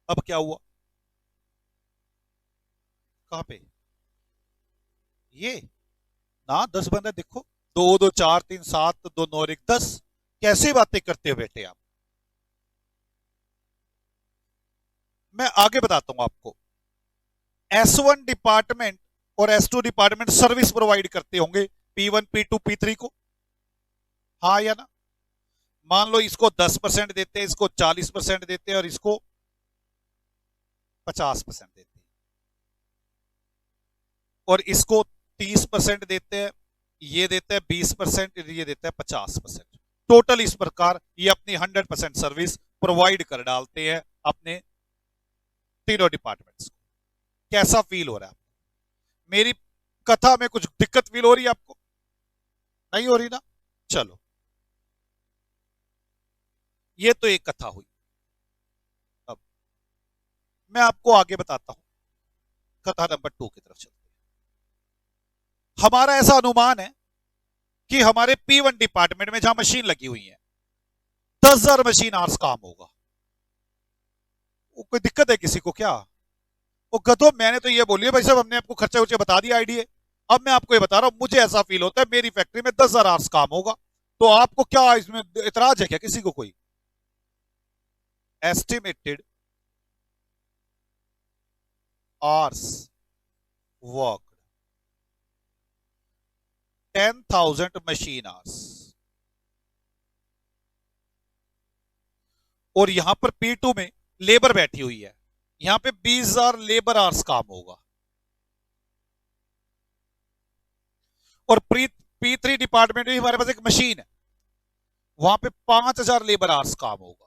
अब क्या हुआ, कहां पे ये ना 10 बंदा देखो, 2, 2, 4, 3, 7, 2, 9, 1, 10, कैसी बातें करते हो बेटे आप। मैं आगे बताता हूं आपको, S1 डिपार्टमेंट और S2 डिपार्टमेंट सर्विस प्रोवाइड करते होंगे P1, P2, P3 को, हाँ या ना। मान लो इसको 10% देते हैं, इसको 40% देते हैं, और इसको 50% देते हैं, और इसको 30% देते हैं, ये देते हैं 20%, ये देते हैं 50%। टोटल इस प्रकार ये अपनी 100% सर्विस प्रोवाइड कर डालते हैं अपने तीनों डिपार्टमेंट्स को। कैसा फील हो रहा है आपको? मेरी कथा में कुछ दिक्कत फील हो रही है आपको? नहीं हो रही ना? चलो, ये तो एक कथा हुई। अब मैं आपको आगे बताता हूं, कथा नंबर 2 की तरफ चलते हैं। हमारा ऐसा अनुमान है कि हमारे P1 डिपार्टमेंट में जहां मशीन लगी हुई है 10,000 मशीन आवर्स काम होगा। कोई दिक्कत है किसी को क्या? वो गधो, मैंने तो ये बोलिए भाई साहब, हमने आपको खर्चा उर्चा बता दिया आईडिया, अब मैं आपको ये बता रहा हूं, मुझे ऐसा फील होता है मेरी फैक्ट्री में 10,000 आवर्स काम होगा। तो आपको क्या इसमें इतराज है क्या किसी को? कोई estimated hours work 10,000 machine hours, और यहां पर P2 में लेबर बैठी हुई है, यहां पे 20,000 लेबर आवर्स काम होगा, और P3 डिपार्टमेंट में हमारे पास एक मशीन है, वहां पे 5,000 लेबर आवर्स काम होगा।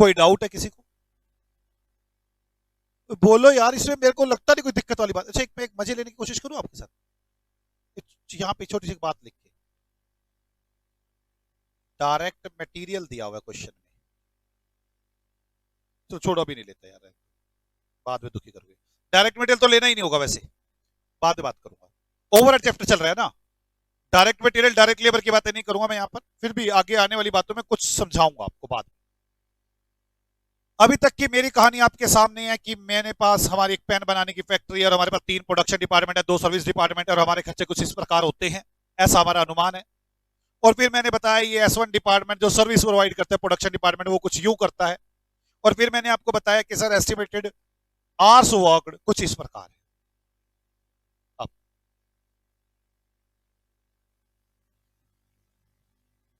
कोई डाउट है किसी को? बोलो यार, इसमें मेरे को लगता नहीं कोई दिक्कत वाली बात। अच्छा, एक मजे लेने की कोशिश करूं आपके साथ, यहां पे छोटी सी बात लिख के, डायरेक्ट मटेरियल दिया हुआ है क्वेश्चन में, तो छोड़ो भी नहीं लेता यार, बाद में दुखी करोगे। डायरेक्ट मटेरियल तो लेना ही नहीं होगा वैसे, बाद में बात करूंगा, ओवरहेड चैप्टर चल रहा है ना, डायरेक्ट मटेरियल डायरेक्ट लेबर की बातें नहीं करूंगा मैं यहां पर, फिर भी आगे आने वाली बातों में कुछ समझाऊंगा आपको बाद में। अभी तक की मेरी कहानी आपके सामने है कि मेरे पास हमारी एक पेन बनाने की फैक्ट्री है, और हमारे पास 3 प्रोडक्शन डिपार्टमेंट है, 2 सर्विस डिपार्टमेंट है, और हमारे खर्चे कुछ इस प्रकार होते हैं, ऐसा हमारा अनुमान है। और फिर मैंने बताया ये S1 डिपार्टमेंट जो सर्विस प्रोवाइड करता है, प्रोडक्शन डिपार्टमेंट, वो कुछ यूं करता है। और फिर मैंने आपको बताया कि सर एस्टिमेटेड आवर्स वर्कड कुछ इस प्रकार है। अब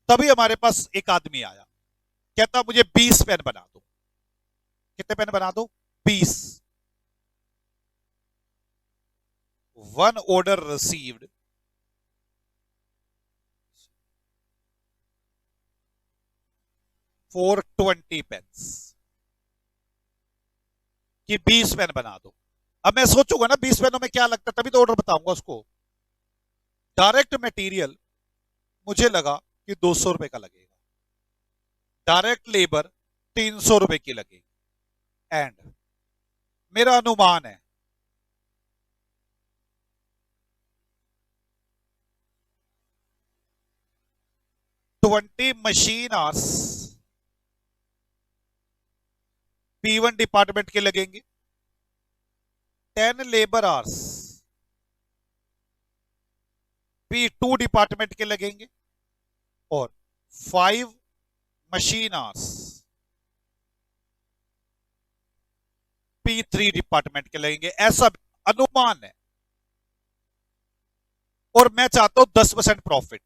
तभी हमारे पास एक आदमी आया, कहता मुझे 20 पेन बना दो। कितने पेन बना दो? 20। One order received for 20 pens. कि 20 पेन बना दो। अब मैं सोचूंगा ना 20 पेनों में क्या लगता है, तभी तो ऑर्डर बताऊंगा उसको। डायरेक्ट मटेरियल मुझे लगा कि 200 रुपए का लगेगा, डायरेक्ट लेबर 300 रुपए की लगेगी, एंड मेरा अनुमान है 20 मशीन आवर्स P1 डिपार्टमेंट के लगेंगे, 10 लेबर आवर्स P2 डिपार्टमेंट के लगेंगे, और 5 मशीन आवर्स P3 डिपार्टमेंट के लगेंगे, ऐसा अनुमान है। और मैं चाहता हूं 10% प्रॉफिट।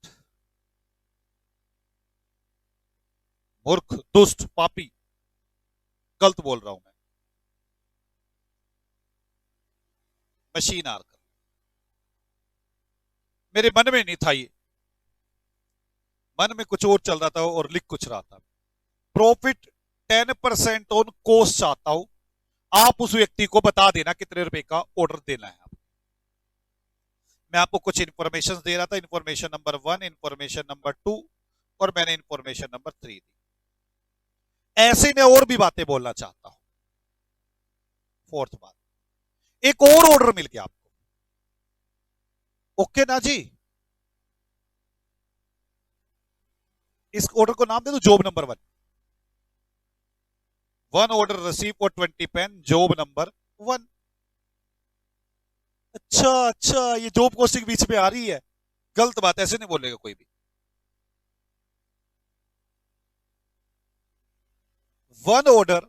मूर्ख, दुष्ट, पापी, गलत बोल रहा हूं मैं। मशीन आर कर, मेरे मन में नहीं था ये, मन में कुछ और चल रहा था और लिख कुछ रहा था। प्रॉफिट 10% ऑन कॉस्ट चाहता हूं। आप उस व्यक्ति को बता देना कितने रुपए का ऑर्डर देना है। मैं आपको कुछ इंफॉर्मेशन दे रहा था, इंफॉर्मेशन नंबर 1, इंफॉर्मेशन नंबर 2, और मैंने इंफॉर्मेशन नंबर 3 दी। ऐसे मैं और भी बातें बोलना चाहता हूं। फोर्थ बात, एक और ऑर्डर मिल गया आपको, ओके ना जी? इस ऑर्डर को नाम दे दो job number 1। 1 order receive for 20 pen, job number 1। अच्छा अच्छा, ये जॉब कोस्टिंग बीच में आ रही है, गलत बात, ऐसे नहीं बोलेगा कोई भी। 1 order,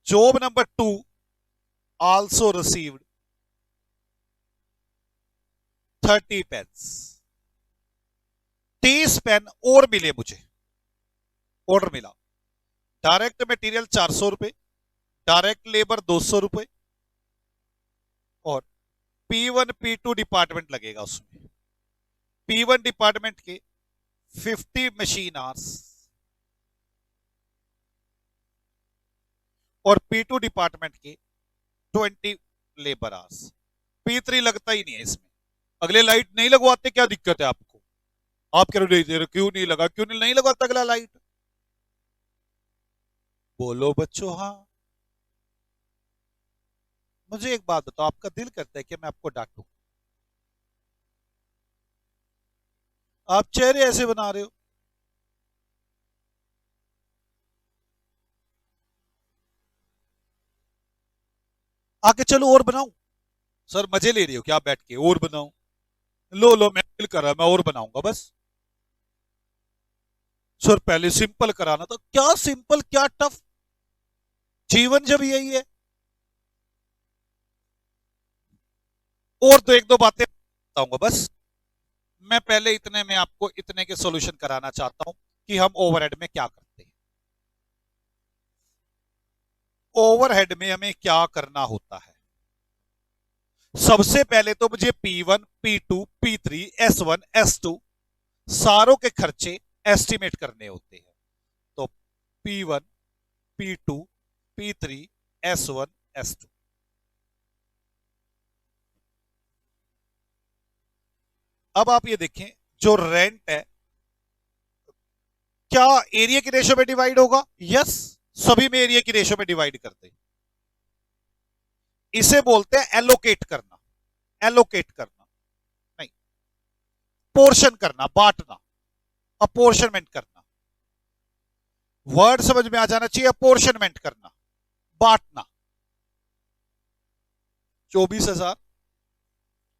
job number 2 also received 30 pens. 30 pen और मिले मुझे, ऑर्डर मिला। डायरेक्ट मटेरियल 400 रुपए, डायरेक्ट लेबर 200 रुपए, और P1 P2 डिपार्टमेंट लगेगा उसमें। P1 डिपार्टमेंट के 50 मशीन आवर्स और P2 डिपार्टमेंट के 20 लेबर आवर्स। P3 लगता ही नहीं है इसमें। अगले लाइट नहीं लगवाते, क्या दिक्कत है आपको? आप कह रहे हो क्यों नहीं लगा, क्यों नहीं लगवाता अगला लाइट? बोलो बच्चों हाँ। मुझे एक बात बताओ, आपका दिल करता है कि मैं आपको डांटूं? आप चेहरे ऐसे बना रहे हो। आके चलो और बनाऊं। सर मजे ले रही हो क्या आप बैठ के? और बनाऊं? लो लो, मैं दिल कर रहा, मैं और बनाऊंगा बस। सर पहले सिंपल कराना था। क्या सिंपल, क्या टफ? जीवन जब यही है। और तो एक दो बातें बताऊंगा बस। मैं पहले इतने में आपको इतने के सॉल्यूशन कराना चाहता हूं कि हम ओवरहेड में क्या करते हैं। ओवरहेड में हमें क्या करना होता है? सबसे पहले तो मुझे P1 P2 P3 S1 S2 सारों के खर्चे एस्टिमेट करने होते हैं। तो P1 P2 P3 S1 S2। अब आप ये देखें, जो रेंट है क्या एरिया की रेशो में डिवाइड होगा? यस, सभी में एरिया की रेशो में डिवाइड करते हैं। इसे बोलते हैं एलोकेट करना। एलोकेट करना नहीं, पोर्शन करना, बांटना, अपोर्शनमेंट करना। वर्ड समझ में आ जाना चाहिए, अपोर्शनमेंट करना, बांटना। 24,000,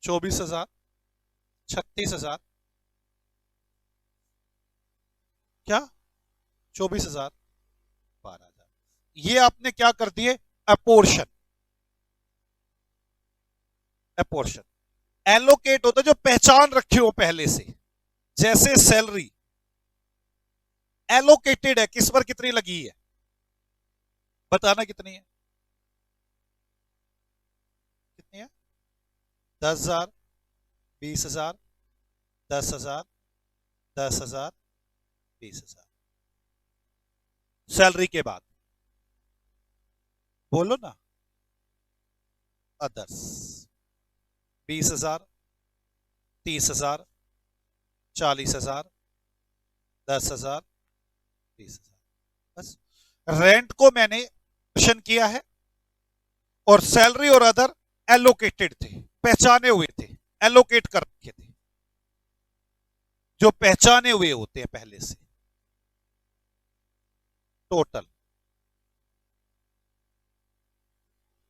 24,000, 36,000, क्या 24,000, 12,000। ये आपने क्या कर दिए? अपोर्शन। अपोर्शन एलोकेट होता है जो पहचान रखे हो पहले से, जैसे सैलरी एलोकेटेड है, किस पर कितनी लगी है, बताना कितनी है? कितनी है? 10,000, 20,000, 10,000, 10,000, 20,000। सैलरी के बाद बोलो ना। अदर्स 20,000, 30,000, 40,000, 10,000, 20,000, बस। रेंट को मैंने मेंशन किया है और सैलरी और अदर एलोकेटेड थे, पहचाने हुए थे, एलोकेट कर रखे थे, जो पहचाने हुए होते हैं पहले से। टोटल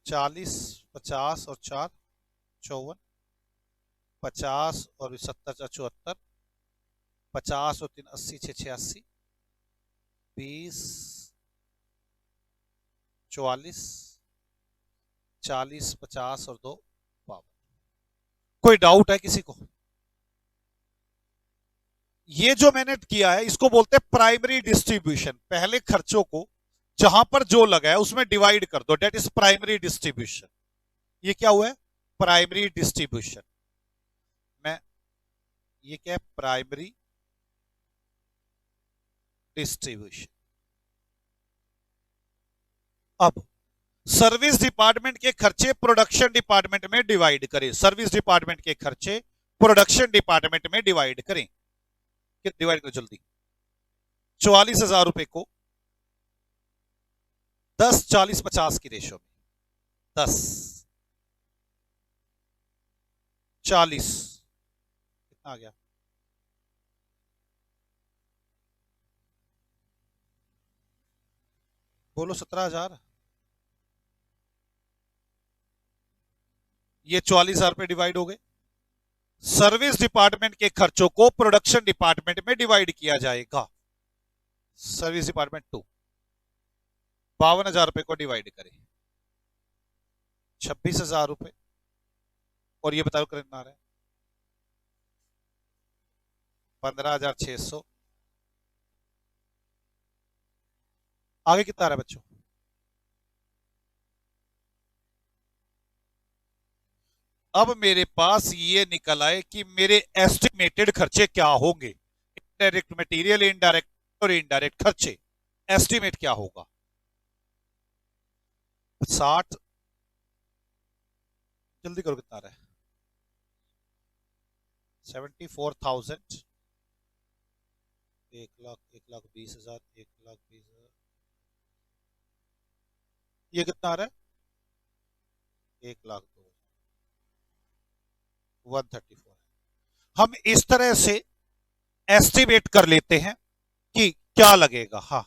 40, 50 और 4 54, 50 और 70 74, 50 और 3 80 6 86, 20 44, 40 50 और 2 52। कोई डाउट है किसी को? ये जो मैंने किया है इसको बोलते हैं प्राइमरी डिस्ट्रीब्यूशन। पहले खर्चों को जहां पर जो लगा है उसमें डिवाइड कर दो, डेट इज प्राइमरी डिस्ट्रीब्यूशन। ये क्या हुआ है? Primary distribution. मैं ये क्या है? Primary distribution. अब सर्विस डिपार्टमेंट के खर्चे प्रोडक्शन डिपार्टमेंट में डिवाइड करें। सर्विस डिपार्टमेंट के खर्चे प्रोडक्शन डिपार्टमेंट में डिवाइड करें। डिवाइड करो जल्दी। 44,000 रुपए को 10 40 50 की रेशो में 10 40 कितना आ गया? बोलो 17,000। ये 44,000 पे डिवाइड हो गए। सर्विस डिपार्टमेंट के खर्चों को प्रोडक्शन डिपार्टमेंट में डिवाइड किया जाएगा। सर्विस डिपार्टमेंट 2 52,000 रुपए को डिवाइड करें 26,000 रुपए। और ये बताओ कितना आ रहा है? 15,600। आगे कितना आ रहा है बच्चों? अब मेरे पास ये निकल आए कि मेरे एस्टिमेटेड खर्चे क्या होंगे। डायरेक्ट मटेरियल, इनडायरेक्ट और इनडायरेक्ट खर्चे एस्टिमेट क्या होगा? 60, जल्दी करो कितना आ रहा है? 74,000, 1,20,000, 1,20,000। ये कितना आ रहा है? 1,02,000, 134। हम इस तरह से एस्टिमेट कर लेते हैं कि क्या लगेगा। हाँ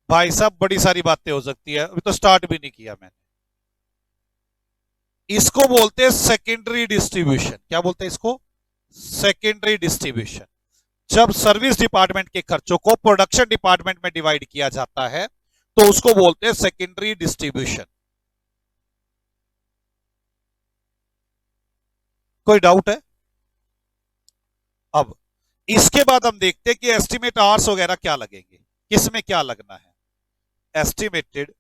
भाई साहब, बड़ी सारी बातें हो सकती है, अभी तो स्टार्ट भी नहीं किया मैंने। इसको बोलते हैं सेकेंडरी डिस्ट्रीब्यूशन। क्या बोलते हैं इसको? Secondary distribution. जब सर्विस डिपार्टमेंट के खर्चों को प्रोडक्शन डिपार्टमेंट में डिवाइड किया जाता है तो उसको बोलते हैं सेकेंडरी डिस्ट्रीब्यूशन। कोई डाउट है? अब इसके बाद हम देखते हैं कि एस्टिमेट आवर्स वगैरह क्या लगेंगे, किसमें क्या लगना है। Estimated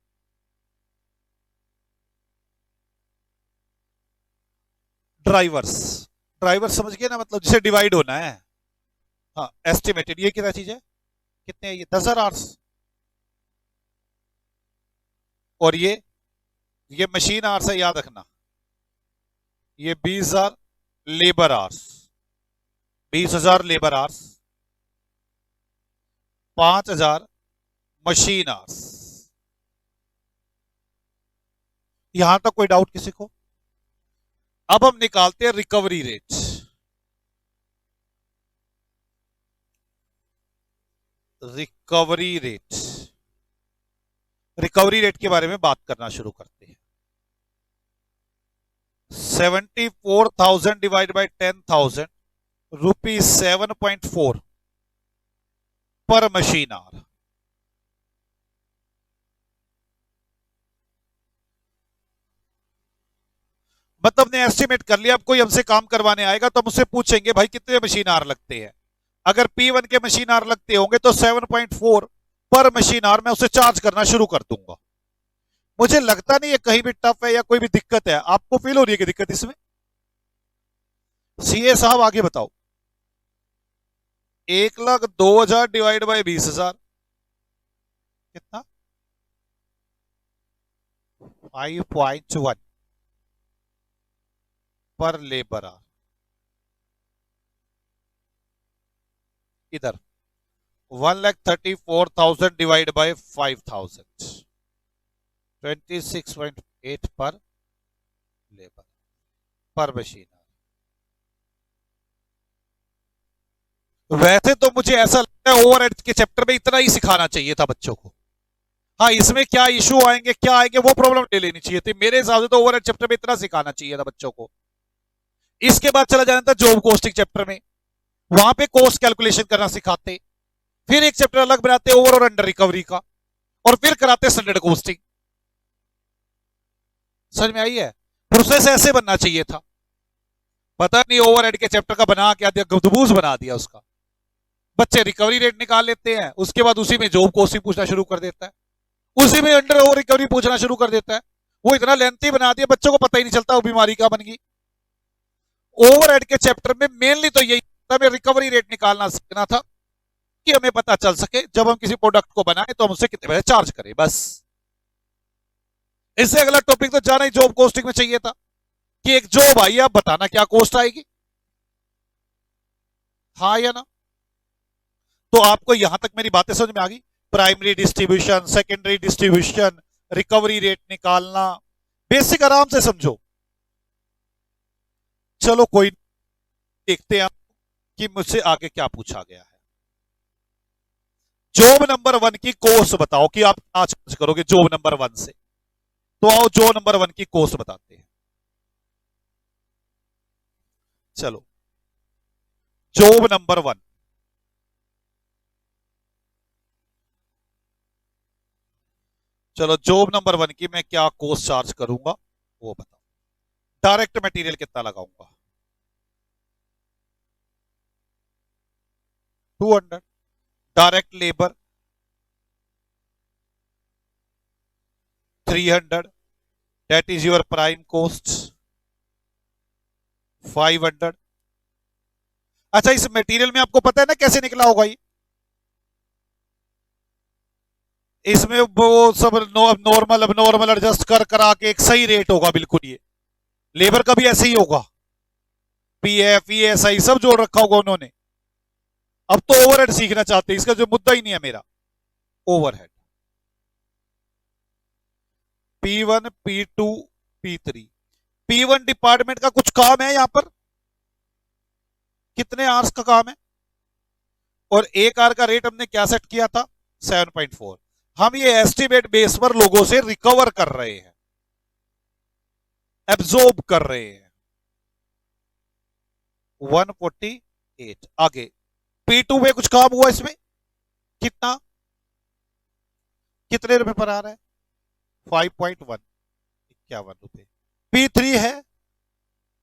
drivers. ड्राइवर समझ गए ना, मतलब जिसे डिवाइड होना है। हाँ एस्टिमेटेड, ये क्या चीज है? कितने है ये? 10,000 आवर्स। और ये मशीन आवर्स है, याद रखना। ये 20,000 labour hours, 20,000 labour hours, 5,000 machine hours. यहां तक कोई डाउट किसी को? अब हम निकालते हैं recovery rate. Recovery rate, recovery rate के बारे में बात करना शुरू करते हैं। 74,000 डिवाइड बाई 10,000 रुपीज 7.4 पर मशीन आवर। मतलब ने एस्टिमेट कर लिया। अब कोई हमसे काम करवाने आएगा तो हम उससे पूछेंगे भाई कितने मशीन आवर लगते हैं। अगर P1 के मशीन आवर लगते होंगे तो 7.4 पर मशीन आवर मैं उसे चार्ज करना शुरू कर दूंगा। मुझे लगता नहीं है कहीं भी टफ है या कोई भी दिक्कत है। आपको फील हो रही है कि दिक्कत इसमें? सीए साहब आगे बताओ। 1,02,000 डिवाइड बाई 20,000 कितना 5.1 पर लेबर आवर। इधर 1,34,000 डिवाइड बाय 5,000 26.8 पर लेबर पर मशीन। वैसे तो मुझे ऐसा लगता है ओवरहेड के चैप्टर में इतना ही सिखाना चाहिए था बच्चों को। हाँ, इसमें क्या इशू आएंगे क्या आएंगे वो प्रॉब्लम ले लेनी चाहिए थी। मेरे हिसाब से तो ओवरहेड चैप्टर में इतना सिखाना चाहिए था बच्चों को। इसके बाद चला जाना था जॉब कॉस्टिंग चैप्टर में, वहां पे कॉस्ट कैलकुलेशन करना सिखाते, फिर एक चैप्टर अलग बनाते ओवर और अंडर रिकवरी का, और फिर कराते स्टैंडर्ड कॉस्टिंग। समझ में आई है? प्रोसेस ऐसे बनना चाहिए था। पता नहीं ओवरहेड के चैप्टर का बना क्या दिया, गुब्दबूज बना दिया उसका। बच्चे रिकवरी रेट निकाल लेते हैं, उसके बाद उसी में जॉब कॉस्टिंग पूछना शुरू कर देता है, उसी में अंडर ओवर रिकवरी पूछना शुरू कर देता है। वो इतना लेंथी बना दिया बच्चों को पता ही नहीं चलता वो बीमारी क्या बन गई। ओवरहेड के चैप्टर में मेनली तो यही हमें रिकवरी रेट निकालना सीखना था कि हमें पता चल सके जब हम किसी प्रोडक्ट को बनाए तो हम उससे कितने पैसे चार्ज करें, बस। इससे अगला टॉपिक तो जाना ही जॉब कॉस्टिंग में चाहिए था कि एक जॉब आई, आप बताना क्या कॉस्ट आएगी, हाँ या ना। तो आपको यहां तक मेरी बातें समझ में आ गई? Primary distribution, secondary distribution, recovery rate निकालना, बेसिक आराम से समझो। चलो कोई देखते हैं कि मुझसे आगे क्या पूछा गया है। जॉब नंबर 1 की कॉस्ट बताओ कि आप आज करोगे जॉब नंबर 1 से। तो आओ जॉब नंबर 1 की कॉस्ट बताते हैं। चलो जॉब नंबर 1, चलो जॉब नंबर 1 की मैं क्या कॉस्ट चार्ज करूंगा वो बताओ। डायरेक्ट मटेरियल कितना लगाऊंगा? 200। Direct labour 300, that is your prime cost 500। अच्छा, इस मटेरियल में आपको पता है ना कैसे निकला होगा ये? इसमें वो सब नॉर्मल अब नॉर्मल एडजस्ट कर करा के एक सही रेट होगा बिल्कुल। ये लेबर का भी ऐसे ही होगा, पीएफ ईएसआई सब जोड़ रखा होगा उन्होंने। अब तो ओवरहेड सीखना चाहते हैं, इसका जो मुद्दा ही नहीं है मेरा। Overhead P1 P2 P3, P1 department का कुछ काम है यहां पर, कितने आवर्स का काम है, और एक आवर का रेट हमने क्या सेट किया था 7.4। हम ये एस्टिमेट बेस पर लोगों से रिकवर कर रहे हैं, एब्जॉर्ब कर रहे हैं। 148। आगे P2 में कुछ काम हुआ, इसमें कितना, कितने रुपए पर आ रहा है 5.1, 51 रुपए। P3 है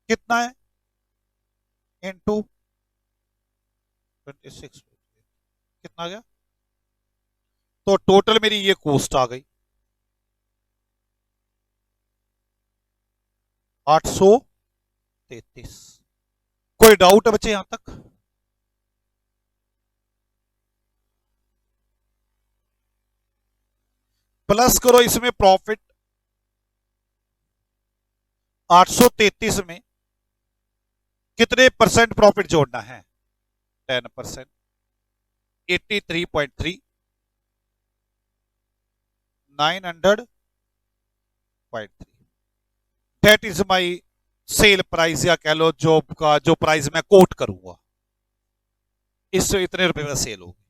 कितना है इनटू 26, कितना गया? तो टोटल मेरी ये कॉस्ट आ गई 833। कोई डाउट है बच्चे यहां तक? प्लस करो इसमें प्रॉफिट 833 में कितने परसेंट प्रॉफिट जोड़ना है? 10%, 83.3, 900.3। That is my sale price, या कह लो जॉब का जो प्राइस मैं कोट करूंगा, इससे इतने रुपए में सेल होगी।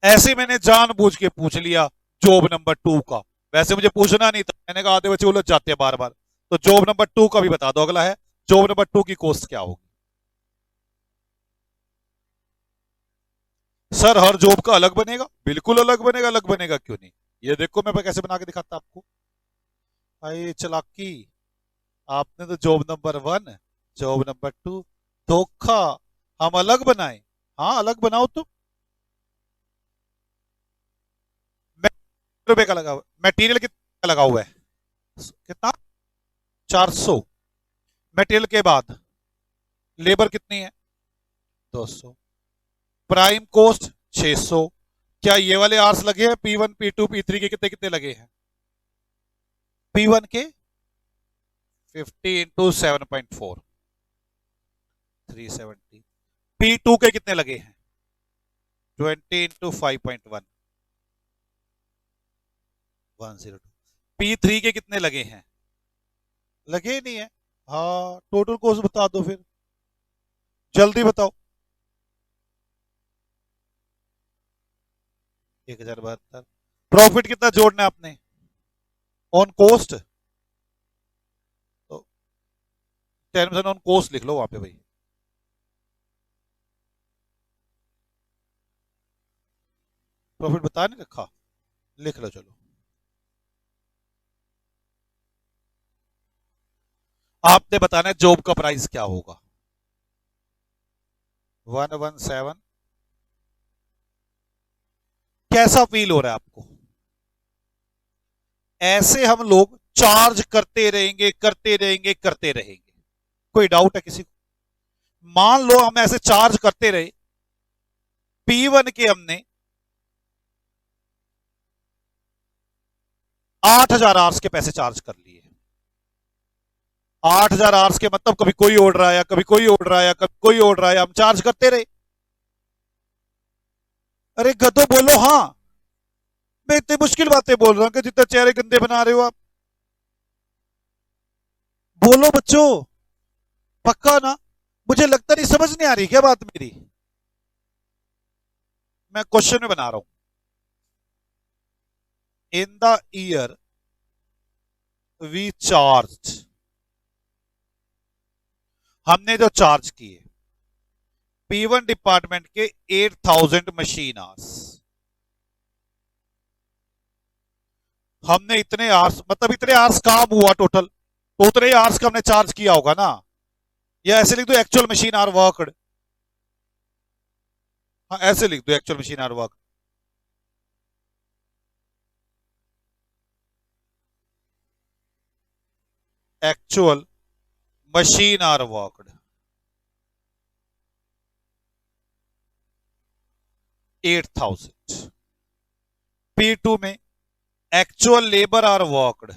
ऐसे मैंने जानबूझ के पूछ लिया जॉब नंबर 2 का, वैसे मुझे पूछना नहीं था, मैंने कहा आधे बच्चे उलझ जाते हैं बार बार। तो जॉब नंबर 2 का भी बता दो। अगला है जॉब नंबर 2 की कॉस्ट क्या होगी? सर हर जॉब का अलग बनेगा? बिल्कुल अलग बनेगा, अलग बनेगा क्यों नहीं। ये देखो मैं कैसे बना के दिखाता आपको। भाई चलाकी, आपने तो जॉब नंबर 1 जॉब नंबर 2 धोखा, हम अलग बनाए। हाँ अलग बनाओ तुम। रुपए का लगा हुआ मटेरियल, कितना लगा हुआ है? कितना 400। मटेरियल के बाद लेबर कितनी है 200, प्राइम कॉस्ट 600, क्या ये वाले आर्स लगे हैं? P1 P2 P3 के कितने कितने लगे हैं? P1 के 50 इंटू 7.4 370। P2 के कितने लगे हैं? 20 इंटू 5.1 102। P3 के कितने लगे हैं? लगे ही नहीं है। हाँ, टोटल कॉस्ट बता दो फिर, जल्दी बताओ। 1072। प्रॉफिट कितना जोड़ना है आपने ऑन कॉस्ट? तो 10% ऑन कॉस्ट लिख लो वहां पे भाई। प्रॉफिट बता नहीं रखा, लिख लो चलो। आपने बताना है जॉब का प्राइस क्या होगा। 117। कैसा फील हो रहा है आपको? ऐसे हम लोग चार्ज करते रहेंगे करते रहेंगे करते रहेंगे। कोई डाउट है किसी को? मान लो हम ऐसे चार्ज करते रहे, P1 के हमने 8000 आवर्स के पैसे चार्ज कर लिए। 8000 आवर्स के मतलब कभी कोई ऑर्डर आया, कभी कोई ऑर्डर आया, कभी कोई ऑर्डर आया, हम चार्ज करते रहे। अरे गधो बोलो हाँ। मैं इतनी मुश्किल बातें बोल रहा हूं कि जितना चेहरे गंदे बना रहे हो आप। बोलो बच्चों, पक्का ना? मुझे लगता नहीं समझ नहीं आ रही क्या बात मेरी? मैं क्वेश्चन में बना रहा हूं। In the year we charge, हमने जो चार्ज किए P1 डिपार्टमेंट के 8000 मशीन आवर्स। हमने इतने आवर्स मतलब इतने आवर्स काम हुआ टोटल, तो उतने आवर्स का हमने चार्ज किया होगा ना। या ऐसे लिख दो एक्चुअल मशीन आवर वर्कड। हाँ ऐसे लिख दो actual machine hour work. Actual machine hour worked 8000। P2 में actual labour are worked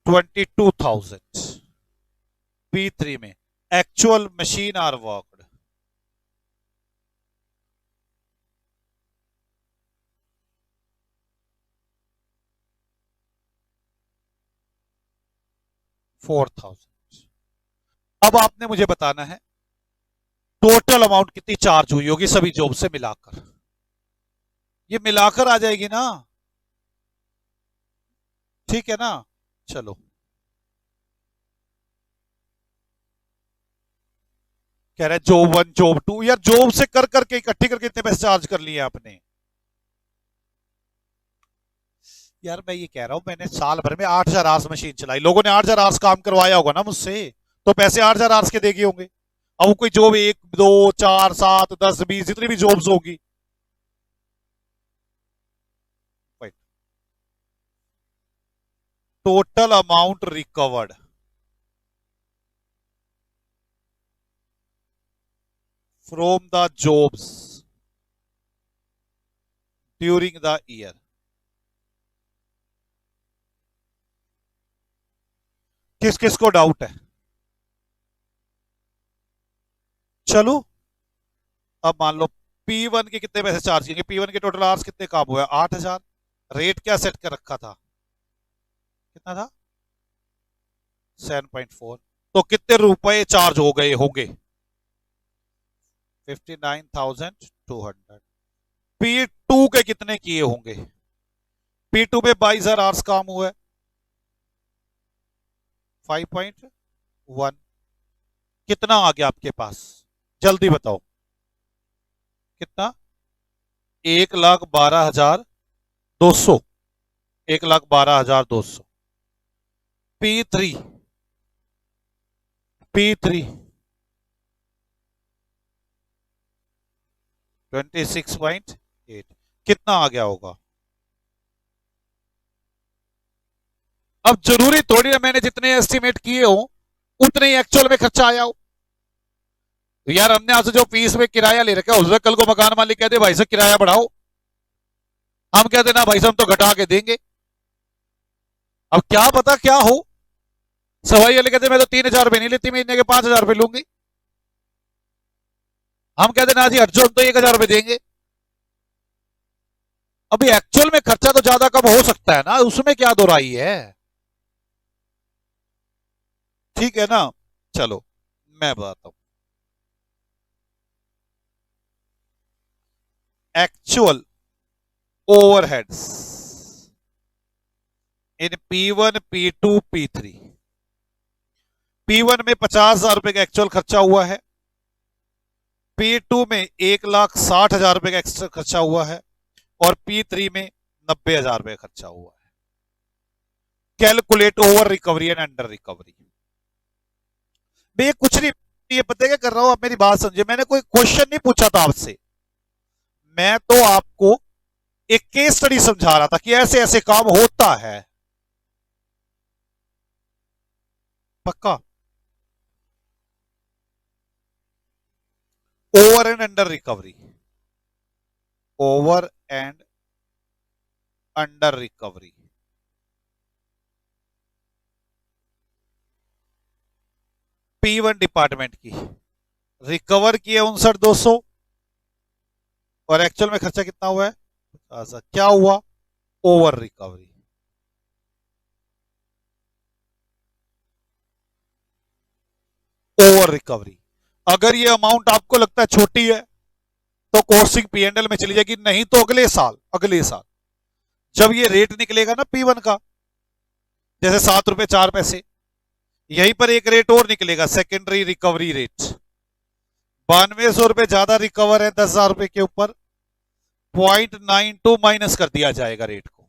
22,000। P3 में एक्चुअल मशीन आर वर्कड 4,000। अब आपने मुझे बताना है टोटल अमाउंट कितनी चार्ज हुई होगी सभी जॉब से मिलाकर। ये मिलाकर आ जाएगी ना, ठीक है ना? चलो, कह रहे जॉब 1 जॉब 2। यार जॉब से कर करके इकट्ठी करके इतने पैसे चार्ज कर लिए आपने। यार मैं ये कह रहा हूं, मैंने साल भर में 8000 आवर्स मशीन चलाई, लोगों ने 8000 आवर्स काम करवाया होगा ना मुझसे, तो पैसे 8000 आवर्स के देगी होंगे। अब वो कोई जॉब 1 2 4 7 10 20 जितनी भी जॉब्स होगी, total amount recovered from the jobs during the year. किस किस को डाउट है? चलो, अब मान लो P1 के कितने पैसे चार्ज किए? P1 के टोटल आवर्स कितने काम हुआ? 8000। रेट क्या सेट कर रखा था? कितना था? 7.4। तो कितने रुपए चार्ज हो गए होंगे? 59,200। P2 के कितने किए होंगे? P2 में 22,000 आवर्स काम हुआ है, 5.1। कितना आ गया आपके पास? जल्दी बताओ कितना? 1,12,200। 1,12,200। P3 P3 26.8। कितना आ गया होगा? अब जरूरी थोड़ी ना मैंने जितने एस्टिमेट किए हो उतने ही एक्चुअल में खर्चा आया हो। तो यार हमने आपसे जो फीस में किराया ले रखा है, उससे कल को मकान मालिक कहते भाई साहब किराया बढ़ाओ, हम कहते ना भाई साहब हम तो घटा के देंगे। अब क्या पता क्या हो, सफाई वाले कहते मैं तो 3,000 रुपये नहीं लेती, महीने के 5,000 रुपये लूंगी। हम कहते ना जी हट जो, हम तो 1,000 रुपये देंगे। अभी एक्चुअल में खर्चा तो ज्यादा कम हो सकता है ना, उसमें क्या दो राई है। ठीक है ना। चलो मैं बताता हूं। एक्चुअल ओवरहेड्स इन P1 P2 P3। P1 में 50,000 रुपए का एक्चुअल खर्चा हुआ है, P2 में 1,60,000 रुपए का एक्स्ट्रा खर्चा हुआ है, और P3 में 90,000 रुपए खर्चा हुआ है। Calculate over recovery and under recovery. मैं ये कुछ नहीं, ये पता क्या कर रहा हूं, आप मेरी बात समझिए, मैंने कोई क्वेश्चन नहीं पूछा था आपसे, मैं तो आपको एक केस स्टडी समझा रहा था कि ऐसे ऐसे काम होता है। पक्का। Over and under recovery, over and under recovery. P1 department की रिकवर किए 59,200, और एक्चुअल में खर्चा कितना हुआ है, क्या हुआ, ओवर रिकवरी। Over recovery. अगर ये अमाउंट आपको लगता है छोटी है तो कॉस्टिंग P&L में चली जाएगी, नहीं तो अगले साल जब ये रेट निकलेगा ना P1 का, जैसे 7 रुपए 4 पैसे, यहीं पर एक रेट और निकलेगा, सेकेंडरी रिकवरी रेट। 9200 रुपए ज्यादा रिकवर है 10,000 रुपए के ऊपर, 0.92 माइनस कर दिया जाएगा रेट को।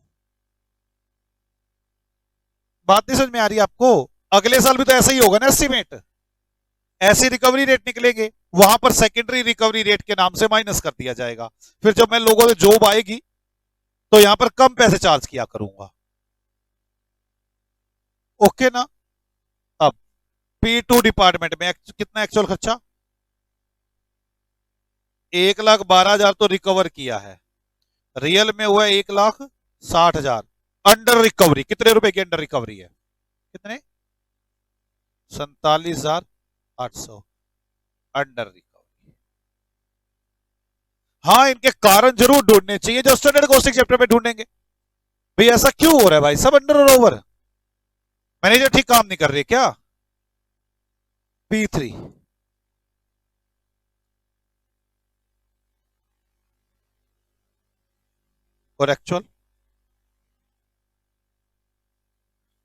बात नहीं समझ में आ रही आपको। अगले साल भी तो ऐसा ही होगा ना, एस्टिमेट ऐसे रिकवरी रेट निकलेंगे, वहां पर सेकेंडरी रिकवरी रेट के नाम से माइनस कर दिया जाएगा। फिर जब मैं लोगों से जॉब आएगी तो यहां पर कम पैसे चार्ज किया करूंगा। ओके ना। अब P2 डिपार्टमेंट में कितना एक्चुअल खर्चा, 1,12,000 तो रिकवर किया है, रियल में हुआ 1,60,000। अंडर रिकवरी कितने रुपए की अंडर रिकवरी है, कितने, 47,800 अंडर रिकवरी। हाँ, इनके कारण जरूर ढूंढने चाहिए जो स्टैंडर्ड कॉस्टिंग चैप्टर में ढूंढेंगे। भाई ऐसा क्यों हो रहा है भाई, सब अंडर और ओवर, मैनेजर ठीक काम नहीं कर रहे क्या। P3 और एक्चुअल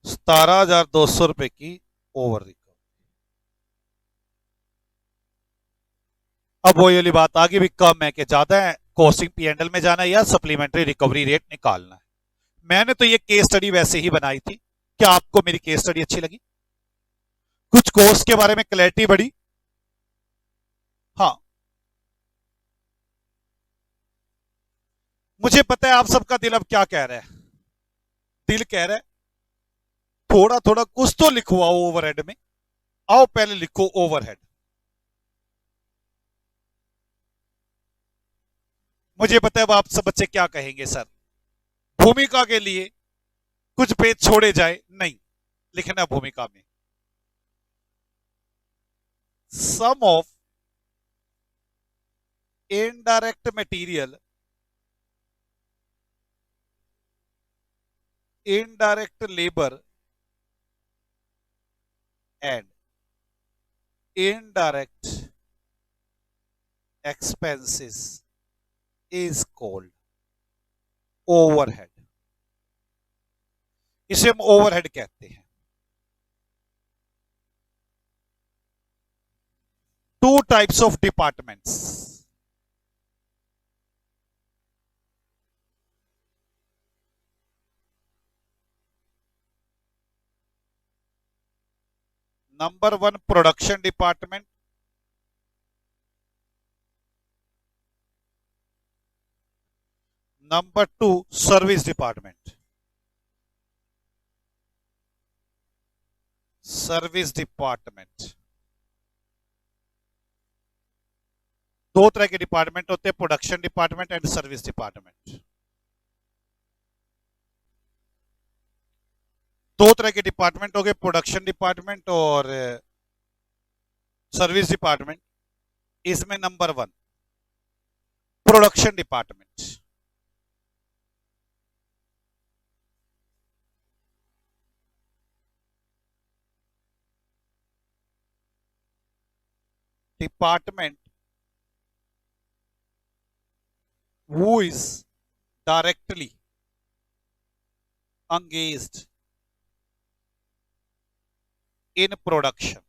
17,200 रुपए की ओवर रिकवरी। अब वही वाली बात आगे भी कम है कि ज्यादा है, कॉस्टिंग P&L में जाना है या सप्लीमेंट्री रिकवरी रेट निकालना है। मैंने तो ये केस स्टडी वैसे ही बनाई थी। क्या आपको मेरी केस स्टडी अच्छी लगी, कुछ कोर्स के बारे में क्लैरिटी बढ़ी। हाँ, मुझे पता है आप सबका दिल अब क्या कह रहा है, दिल कह रहा है थोड़ा थोड़ा कुछ तो लिखवाओ ओवरहेड में। आओ पहले लिखो ओवरहेड। मुझे पता है अब आप सब बच्चे क्या कहेंगे, सर भूमिका के लिए कुछ पेज छोड़े जाए, नहीं लिखना भूमिका में sum of indirect material, indirect labour and indirect expenses is called overhead. इसे हम ओवरहेड कहते हैं। Two types of departments, number 1 production department, number 2 service department. Service department दो तरह के डिपार्टमेंट होते हैं, production department and service department. दो तरह के डिपार्टमेंट हो गए, प्रोडक्शन डिपार्टमेंट और सर्विस डिपार्टमेंट। इसमें number 1 production department. Department who is directly engaged in production।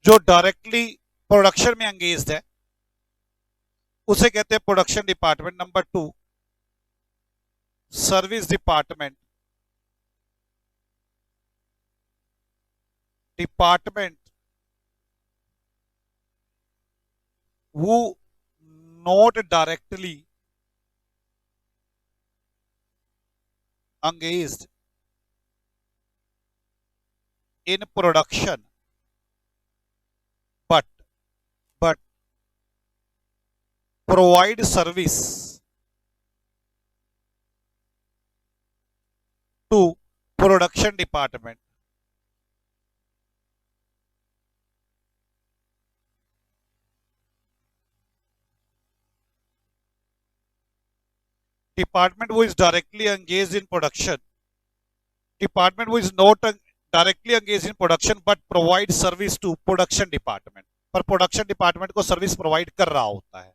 जो डायरेक्टली प्रोडक्शन में एंगेज्ड है उसे कहते हैं production department. Number 2 service department. Department who not directly engaged in production but provide service to production department। Department who is directly engaged in production, department who is not directly engaged in production but provide service to production department। पर प्रोडक्शन डिपार्टमेंट को सर्विस प्रोवाइड कर रहा होता है।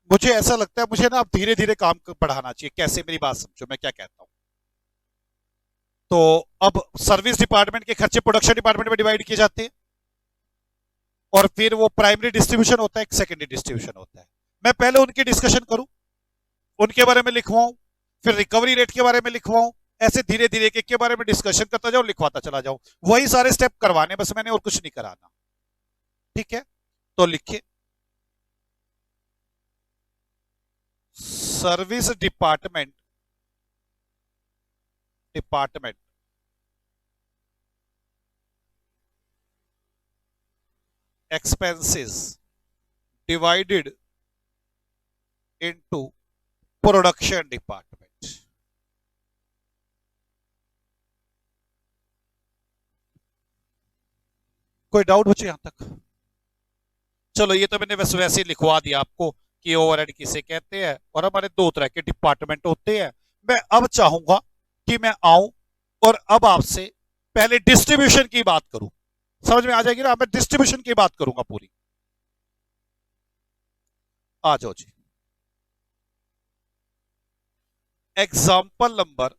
मुझे ऐसा लगता है मुझे ना अब धीरे धीरे काम बढ़ाना चाहिए। कैसे, मेरी बात समझो मैं क्या कहता हूं। तो अब सर्विस डिपार्टमेंट के खर्चे प्रोडक्शन डिपार्टमेंट में डिवाइड किए जाते हैं और फिर वो प्राइमरी डिस्ट्रीब्यूशन होता है, एक सेकेंडरी डिस्ट्रीब्यूशन होता है। मैं पहले उनकी डिस्कशन करूं, उनके बारे में लिखवाऊं, फिर रिकवरी रेट के बारे में लिखवाऊं, ऐसे धीरे धीरे के बारे में डिस्कशन करता जाऊं, लिखवाता चला जाऊं। वही सारे स्टेप करवाने बस मैंने, और कुछ नहीं कराना। ठीक है, तो लिखिए service department expenses divided into production department. कोई डाउट बचे यहां तक? चलो ये तो मैंने वैसे ही लिखवा दिया आपको कि ओवरहेड किसे कहते हैं और हमारे दो तरह के डिपार्टमेंट होते हैं। मैं अब चाहूंगा कि मैं आऊं और अब आपसे पहले डिस्ट्रीब्यूशन की बात करूं। समझ में आ जाएगी ना? मैं डिस्ट्रीब्यूशन की बात करूंगा पूरी। आ जाओ जी। Example number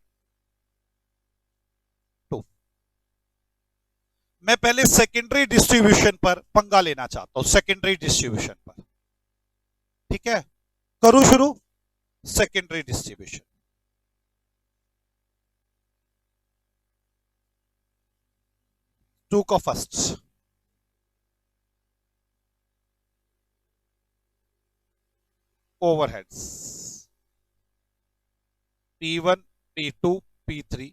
2। मैं पहले सेकेंडरी डिस्ट्रीब्यूशन पर पंगा लेना चाहता हूं, सेकेंडरी डिस्ट्रीब्यूशन पर। ठीक है, करूं शुरू। सेकेंडरी डिस्ट्रीब्यूशन, टू का first overheads P1 P2 P3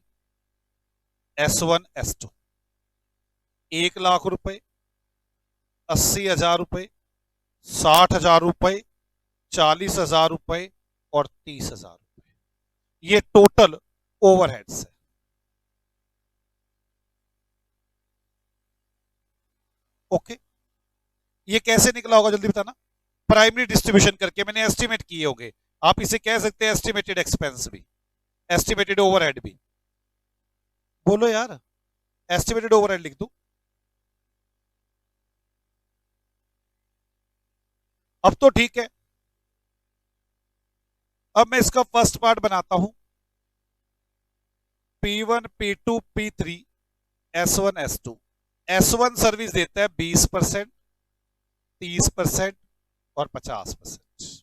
S1 S2 1 lakh रुपए, 80,000 रुपए, 60,000 रुपए, 40,000 रुपए और 30,000 रुपए, ये टोटल ओवरहेड्स है। ओके, ये कैसे निकला होगा जल्दी बताना? प्राइमरी डिस्ट्रीब्यूशन करके मैंने एस्टिमेट किए होंगे। आप इसे कह सकते हैं एस्टिमेटेड एक्सपेंस भी, एस्टिमेटेड ओवरहेड भी। बोलो यार, एस्टिमेटेड ओवरहेड लिख दूं? अब तो ठीक है। अब मैं इसका फर्स्ट पार्ट बनाता हूं, P1 P2 P3 S1 S2। S1 service देता है 20%, 30% और 50%।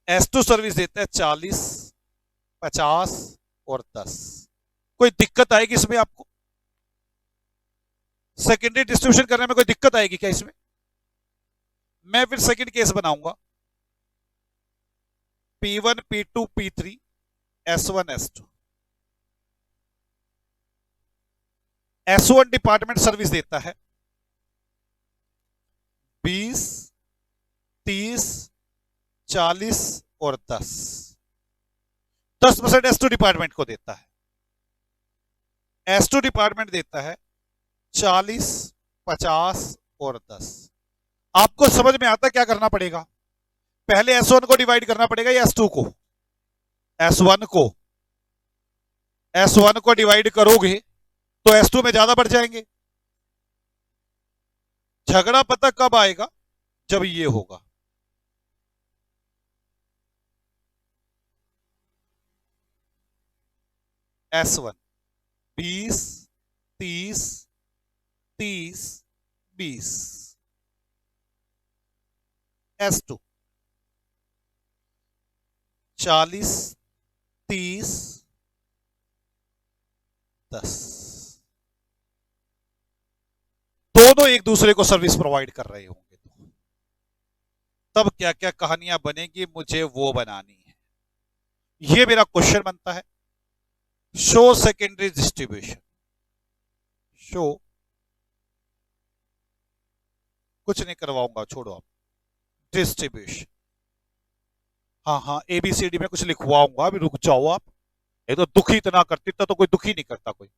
S2 सर्विस देता है 40, 50 और 10। कोई दिक्कत आएगी इसमें आपको? सेकेंडरी डिस्ट्रीब्यूशन करने में कोई दिक्कत आएगी क्या इसमें? मैं फिर सेकेंड केस बनाऊंगा, P1 P2 P3 S1 S2। S1 department service देता है 20, 30, 40 और 10% S2 डिपार्टमेंट को देता है। S2 डिपार्टमेंट देता है 40, 50 और 10। आपको समझ में आता क्या करना पड़ेगा? पहले S1 को डिवाइड करना पड़ेगा या S2 को? S1 को। S1 को डिवाइड करोगे तो S2 में ज्यादा बढ़ जाएंगे। झगड़ा पता कब आएगा? जब ये होगा। S1 20, 30, 30, 20। S2 40, 30, 10। दोनों एक दूसरे को सर्विस प्रोवाइड कर रहे होंगे तो तब क्या क्या कहानियां बनेगी, मुझे वो बनानी है। ये मेरा क्वेश्चन बनता है। Show secondary distribution. शो कुछ नहीं करवाऊंगा, छोड़ो आप। डिस्ट्रीब्यूशन, हाँ ABCD में कुछ लिखवाऊंगा, अभी रुक जाओ आप। ये तो दुखी इतना करती तो कोई दुखी नहीं करता कोई।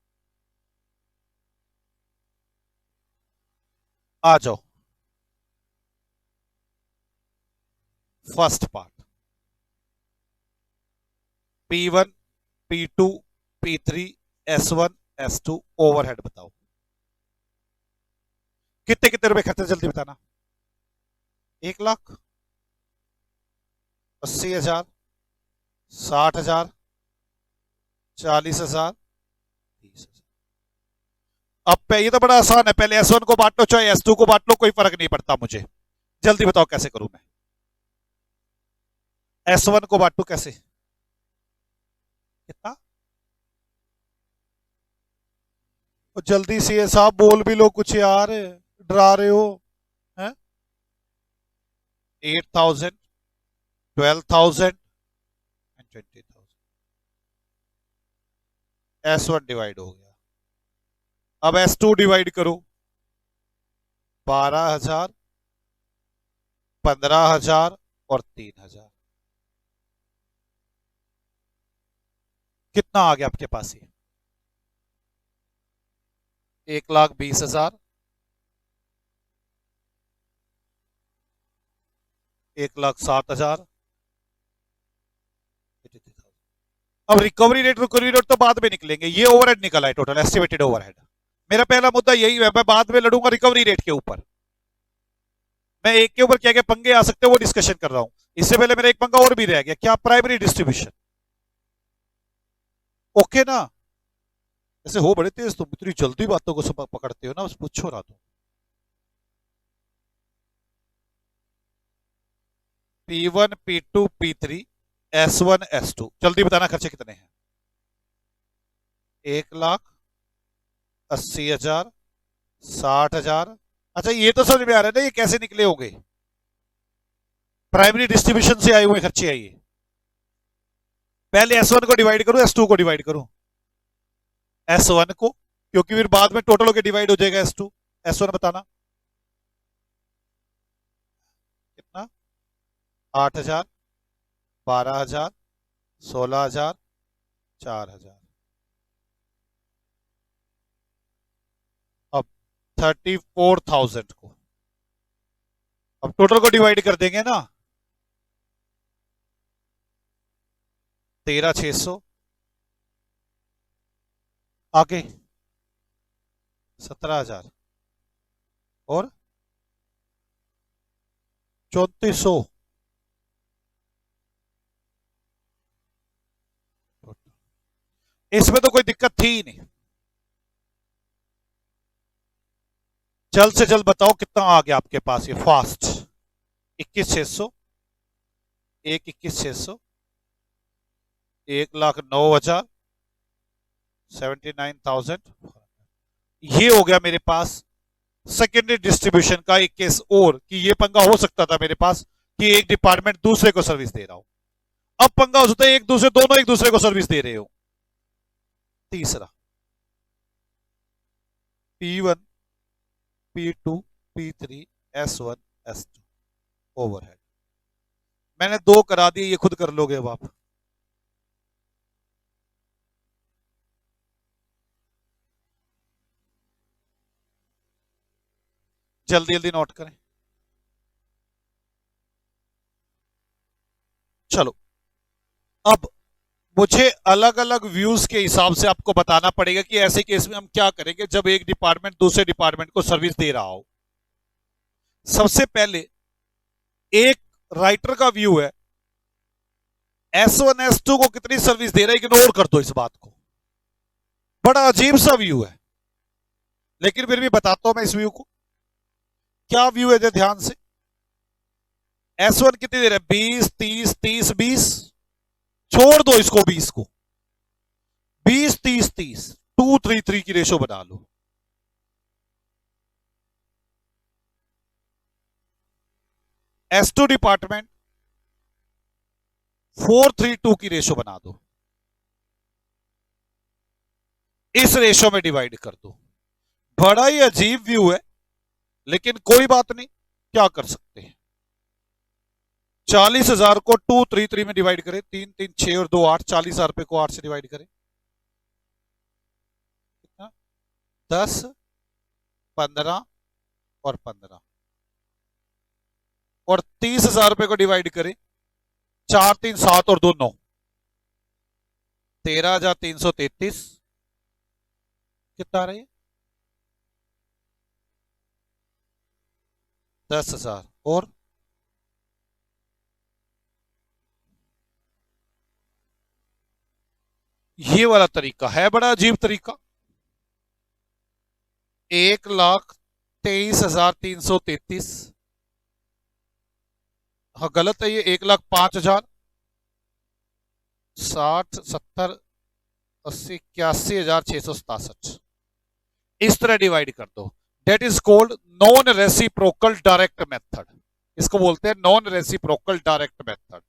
आ जाओ। First part P1, P2, P3, S1, S2 overhead बताओ। कितने कितने रुपए खर्चे, जल्दी बताना। 1,00,000, 80,000, 60,000, 40,000, 30,000। अब ये तो बड़ा आसान है, पहले S1 को बांट लो चाहे S2 को बांट लो, कोई फर्क नहीं पड़ता मुझे। जल्दी बताओ कैसे करूं मैं? S1 को बांटू कैसे? कितना? तो जल्दी से साहब बोल भी लो कुछ यार, डरा रहे हो हैं? 8,000, 12,000 एंड 20,000। S1 डिवाइड हो गया। अब S2 डिवाइड करो। 12,000, 15,000 और 3,000। कितना आ गया आपके पास? ये 1,20,000, 1,07,000। अब रिकवरी रेट तो बाद में निकलेंगे। ये ओवरहेड निकला है टोटल, एस्टिमेटेड ओवरहेड। मेरा पहला मुद्दा यही है, मैं बाद में लड़ूंगा रिकवरी रेट के ऊपर। मैं एक के ऊपर क्या क्या पंगे आ सकते हैं वो डिस्कशन कर रहा हूं। इससे पहले मेरा एक पंगा और भी रह गया, क्या? Primary distribution. ओके ना? ऐसे हो बड़े तेज तुम, इतनी जल्दी बातों को सब पकड़ते हो ना, बस पूछो ना तुम। P1, P2, P3, S1, S2। जल्दी बताना खर्चे कितने हैं? 1,80,000, 60,000। अच्छा ये तो समझ में आ रहा है ना, ये कैसे निकले होंगे? प्राइमरी डिस्ट्रीब्यूशन से आए हुए खर्चे आइए। पहले S1 को डिवाइड करूं, S2 को डिवाइड करूं? S1 को, क्योंकि फिर बाद में टोटल होकर डिवाइड हो जाएगा S2। S1 बताना कितना? 8,000, 12,000, 16,000, 4,000। अब 34,000 को अब टोटल को डिवाइड कर देंगे ना। 13,600। आगे 17,000 और 3,400। इसमें तो कोई दिक्कत थी ही नहीं। जल्द से जल्द बताओ कितना आ गया आपके पास ये फास्ट? 21,600, 21,600, 1,09,000, 79,000। ये हो गया मेरे पास सेकेंडरी डिस्ट्रीब्यूशन का एक केस। और कि ये पंगा हो सकता था मेरे पास कि एक डिपार्टमेंट दूसरे को सर्विस दे रहा हो। अब पंगा हो सकता है दोनों एक दूसरे को सर्विस दे रहे हो। तीसरा P1 P2 P3 S1 S2 overhead. मैंने 2 करा दिए, ये खुद कर लोगे अब आप। जल्दी जल्दी नोट करें। चलो अब मुझे अलग अलग व्यूज के हिसाब से आपको बताना पड़ेगा कि ऐसे केस में हम क्या करेंगे जब एक डिपार्टमेंट दूसरे डिपार्टमेंट को सर्विस दे रहा हो। सबसे पहले एक राइटर का व्यू है, S1 S2 को कितनी सर्विस दे रहा है, इग्नोर कर दो इस बात को। बड़ा अजीब सा व्यू है, लेकिन फिर भी बताता हूं मैं इस व्यू को। क्या व्यू है, ध्यान से। S1 कितनी दे रहा है, 20 30 30 20, छोड़ दो इसको 20 को, 20 30 30 233 की रेशो बना लो। S2 डिपार्टमेंट 432 की रेशो बना दो, इस रेशो में डिवाइड कर दो। बड़ा ही अजीब व्यू है, लेकिन कोई बात नहीं, क्या कर सकते हैं। 40,000 को 233 में डिवाइड करें, 3 3 6 और 2 8, 40,000 रुपए को 8 से डिवाइड करें, 10 15 और 15, और 30,000 रुपए को डिवाइड करें, 4 3 7 और 2 9, 13,333 कितना आ रही है, 10,000। और ये वाला तरीका है बड़ा अजीब तरीका, 1,23,333। हाँ गलत है ये, 1,05,000, 60 70 80 81,667, इस तरह डिवाइड कर दो। That is called non reciprocal direct method. इसको बोलते हैं नॉन रेसिप्रोकल डायरेक्ट मेथड।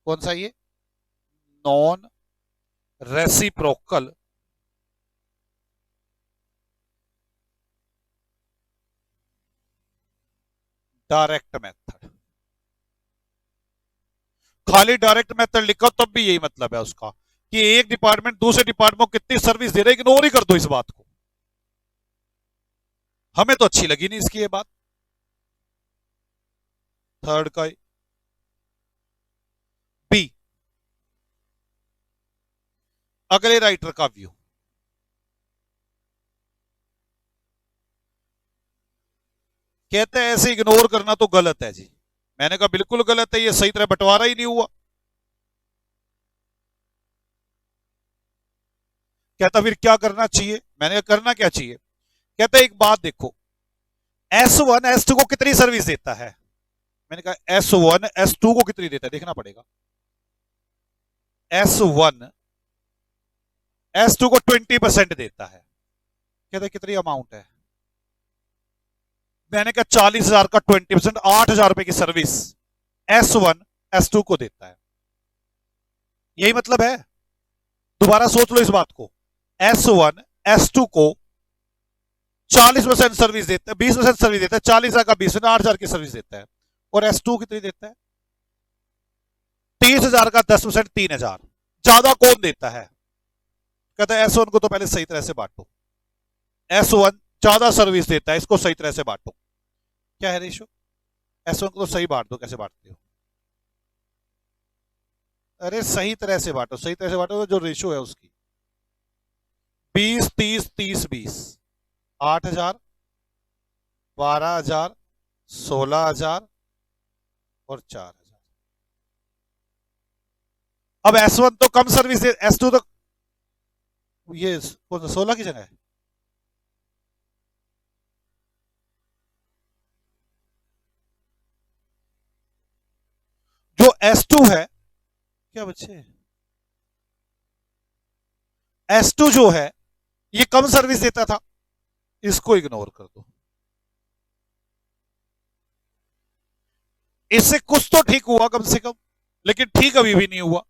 कौन सा ये, नॉन रेसिप्रोकल डायरेक्ट मेथड। खाली डायरेक्ट मेथड लिखो तब भी यही मतलब है उसका कि एक डिपार्टमेंट दूसरे डिपार्टमेंट को कितनी सर्विस दे रहे, इग्नोर ही कर दो इस बात को। हमें तो अच्छी लगी नहीं इसकी ये बात। थर्ड का बी, अगले राइटर का व्यू। कहते हैं ऐसे इग्नोर करना तो गलत है जी। मैंने कहा बिल्कुल गलत है, ये सही तरह बंटवारा ही नहीं हुआ। कहता फिर क्या करना चाहिए, मैंने कहा करना क्या चाहिए। कहता एक बात देखो, S1 S2 को कितनी सर्विस देता है। मैंने कहा S1 S2 को कितनी देता है, देखना पड़ेगा। S1 S2 को 20% देता है। कहते कितनी अमाउंट है, मैंने कहा 40,000 का 20%, 8,000 रुपए की सर्विस S1 S2 को देता है। यही मतलब है, दोबारा सोच लो इस बात को। S1 S2 को 40% सर्विस देता है, 20% सर्विस देता है, 40,000 का 20, 8,000 की सर्विस देता है। और S2 कितनी देता है, 30,000 का 10%, 3,000। ज्यादा कौन देता है। कहता है S1 को तो पहले सही तरह से बांटो, S1 ज्यादा सर्विस देता है, इसको सही तरह से बांटो। क्या है रेशो, S1 को तो सही बांट दो। कैसे बांटते हो, अरे सही तरह से बांटो, सही तरह से बांटो जो रेशो है उसकी। 20 30 30 20, 8,000 12,000 16,000 और 4,000। अब S1 तो कम सर्विस दे, S2 तो ये 16 की जगह है। जो S2 है, क्या बच्चे, S2 जो है ये कम सर्विस देता था, इसको इग्नोर कर दो। इससे कुछ तो ठीक हुआ कम से कम, लेकिन ठीक अभी भी नहीं हुआ।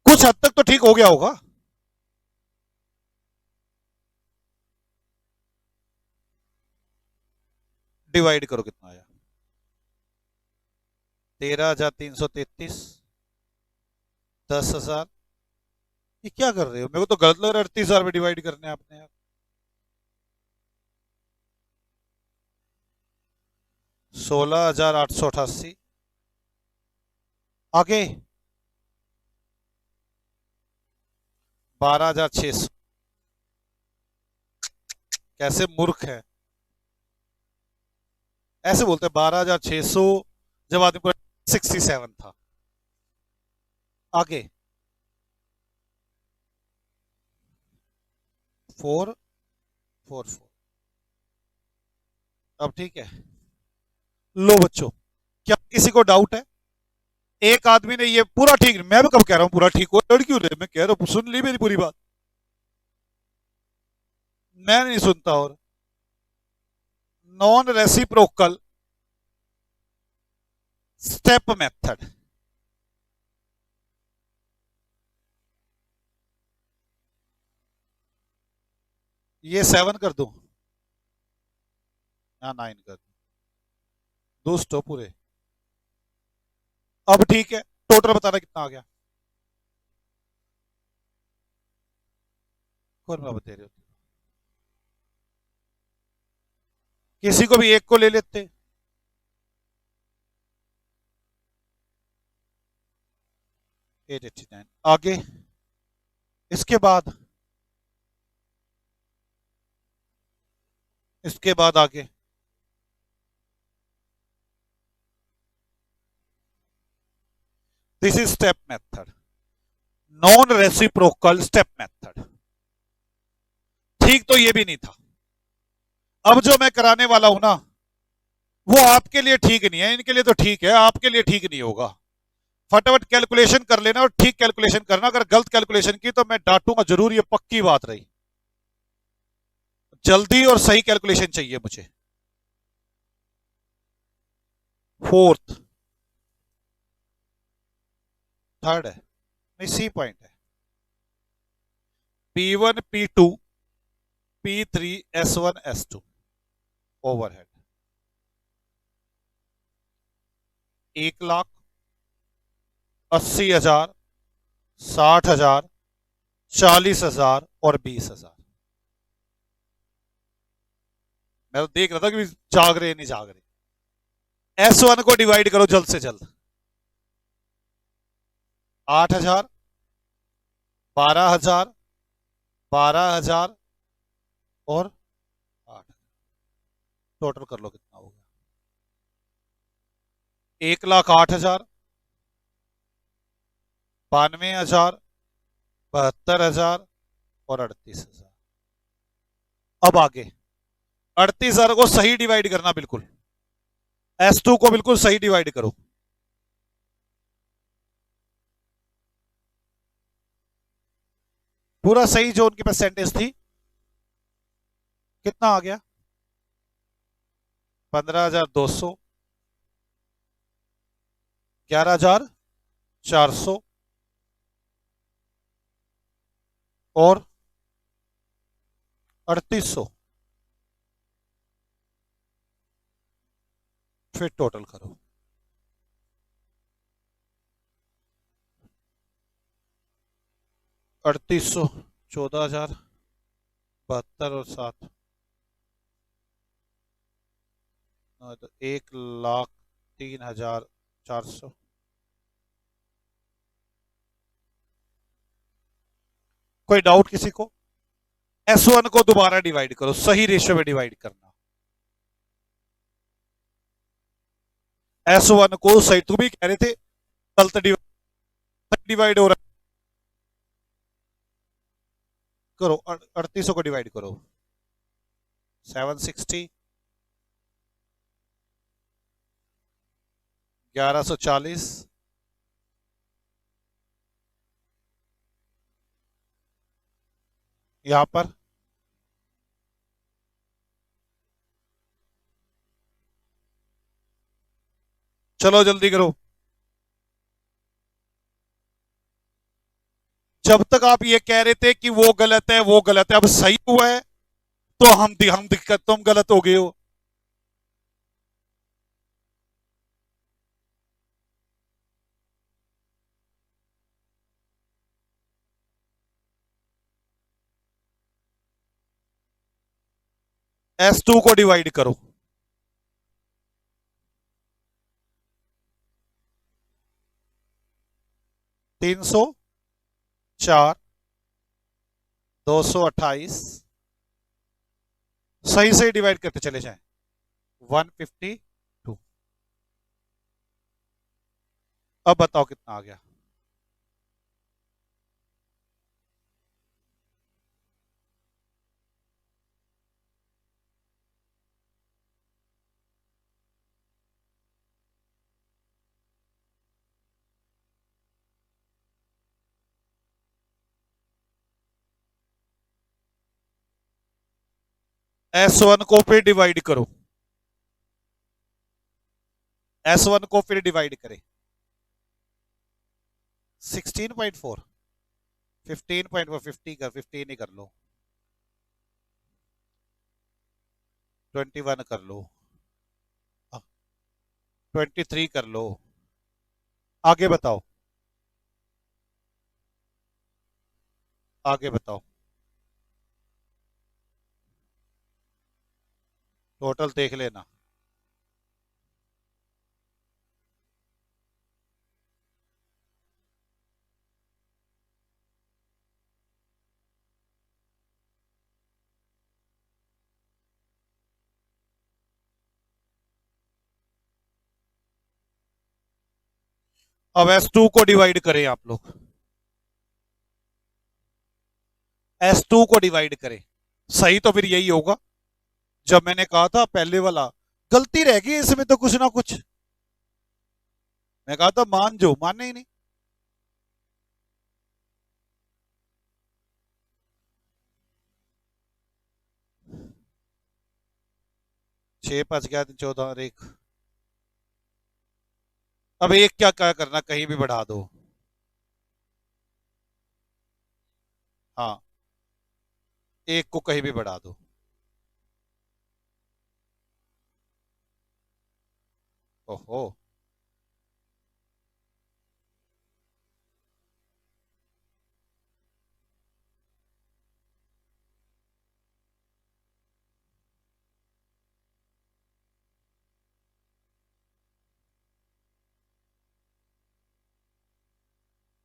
कुछ हद तक तो ठीक हो गया होगा। डिवाइड करो कितना आया, 13,333, 10,000। ये क्या कर रहे हो, मेरे को तो गलत लग रहा है, 38,000 में डिवाइड करने आपने यार। 16,888। आगे 12,600। कैसे मूर्ख है, ऐसे बोलते 12,600 जब आदमी को 67 था। आगे 444। अब ठीक है। लो बच्चों, क्या किसी को डाउट है? एक आदमी ने ये पूरा ठीक, मैं भी कब कह रहा हूं पूरा ठीक हो, लड़ क्यों रहे, मैं कह रहा हूं सुन ली मेरी पूरी बात। मैं नहीं सुनता। और नॉन रेसिप्रोकल स्टेप मेथड, ये 7 कर दूं या 9 कर दूं, दोस्तों पूरे। अब ठीक है, टोटल बताना कितना आ गया, कौन मैं बता रहे हो? किसी को भी एक को ले लेते। $889। आगे इसके बाद, इसके बाद आगे this is step method, non reciprocal step method. ठीक तो ये भी नहीं था। अब जो मैं कराने वाला हूं ना, वो आपके लिए ठीक नहीं है, इनके लिए तो ठीक है, आपके लिए ठीक नहीं होगा। फटाफट कैलकुलेशन कर लेना और ठीक कैलकुलेशन करना, अगर गलत कैलकुलेशन की तो मैं डांटूंगा जरूर, ये पक्की बात रही। जल्दी और सही कैलकुलेशन चाहिए मुझे। फोर्थ, थर्ड है, नहीं सी पॉइंट है। P1 P2 P3 S1 S2 overhead 1,80,000, 60,000, 40,000 और 20,000। मैं तो देख रहा था कि जाग रहे नहीं जाग रहे। S1 को डिवाइड करो जल्द से जल्द। 8,000, 12,000, 12,000 और 8, टोटल कर लो कितना हो गया, 1,08,000, 92,000, 72,000 और 38,000। अब आगे 38,000 को सही डिवाइड करना, बिल्कुल S2 को बिल्कुल सही डिवाइड करो। पूरा सही जो उनकी परसेंटेज थी। कितना आ गया, 15,200, 11,400 और 3,800। फिर टोटल करो, 3,800, 14,000, 72 और 7, तो 1,03,400। कोई डाउट किसी को? S1 को दोबारा डिवाइड करो, सही रेशियो में डिवाइड करना। S1 को सही, तुम भी कह रहे थे गलत डिवाइड हो रहा है, करो 3800 को डिवाइड करो, 760, 1140, यहां पर चलो जल्दी करो। जब तक आप ये कह रहे थे कि वो गलत है वो गलत है, अब सही हुआ है तो हम दिक्कत, तुम गलत हो गए हो। S2 को डिवाइड करो। 304, 228, सही से डिवाइड करते चले जाएं। 152। अब बताओ कितना आ गया। S1 को फिर डिवाइड करो। S1 को फिर डिवाइड करें। 16.4, 15.4, 50 कर 15 ही कर लो, 21 कर लो, 23 कर लो। आगे बताओ, आगे बताओ। टोटल देख लेना। अब S2 को डिवाइड करें आप लोग। S2 को डिवाइड करें। सही तो फिर यही होगा। जब मैंने कहा था पहले वाला, गलती रह गई इसमें तो कुछ ना कुछ। मैं कहा था मान जो, माने ही नहीं। 6 5 गया, 14 और 1। अब एक क्या क्या करना, कहीं भी बढ़ा दो। हाँ, एक को कहीं भी बढ़ा दो। ओहो,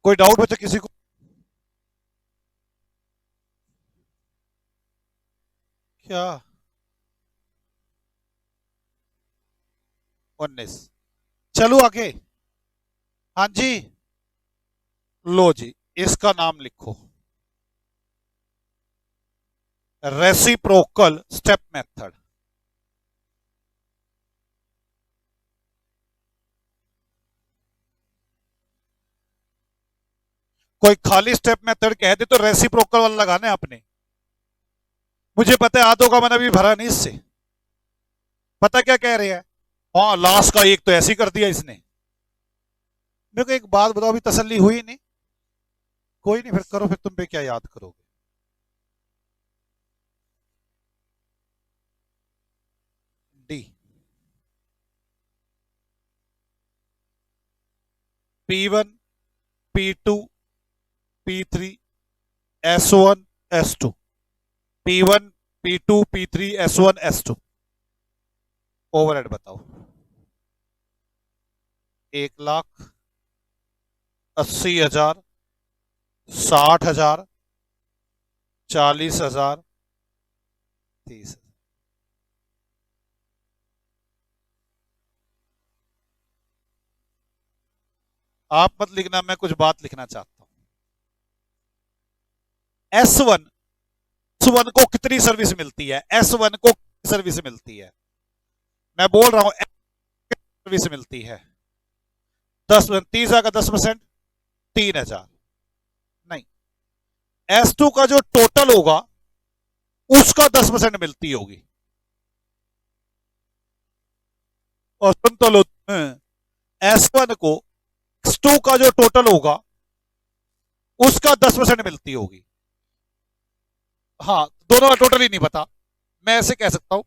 कोई डाउट बचा किसी को? क्या? 19। चलो आगे। हाँ जी, लो जी, इसका नाम लिखो, रेसिप्रोकल स्टेप मेथड। कोई खाली स्टेप मेथड कह दे तो रेसिप्रोकल वाला लगाना है आपने। मुझे पता है आधों का मैंने अभी भरा नहीं इससे। पता क्या कह रहे हैं? हाँ, लास्ट का एक तो ऐसे ही कर दिया इसने। मेरे को एक बात बताओ, अभी तसल्ली हुई नहीं? कोई नहीं, फिर करो, फिर तुम पे क्या याद करोगे। D, P1, P2, P3, S1, S2। P1, P2, P3, S1, S2। Overhead बताओ। 1,80,000, 60,000, 40,000, 30,000। आप मत लिखना, मैं कुछ बात लिखना चाहता हूं। S1, S1 को कितनी सर्विस मिलती है? S1 को सर्विस मिलती है, मैं बोल रहा हूं सर्विस मिलती है 10, 30,000 का 10%, 3,000। नहीं, S2 का जो टोटल होगा उसका 10% मिलती होगी। और सुन तो लो, S1 को S2 का जो टोटल होगा उसका 10% मिलती होगी। हाँ, दोनों का टोटल ही नहीं पता। मैं ऐसे कह सकता हूं,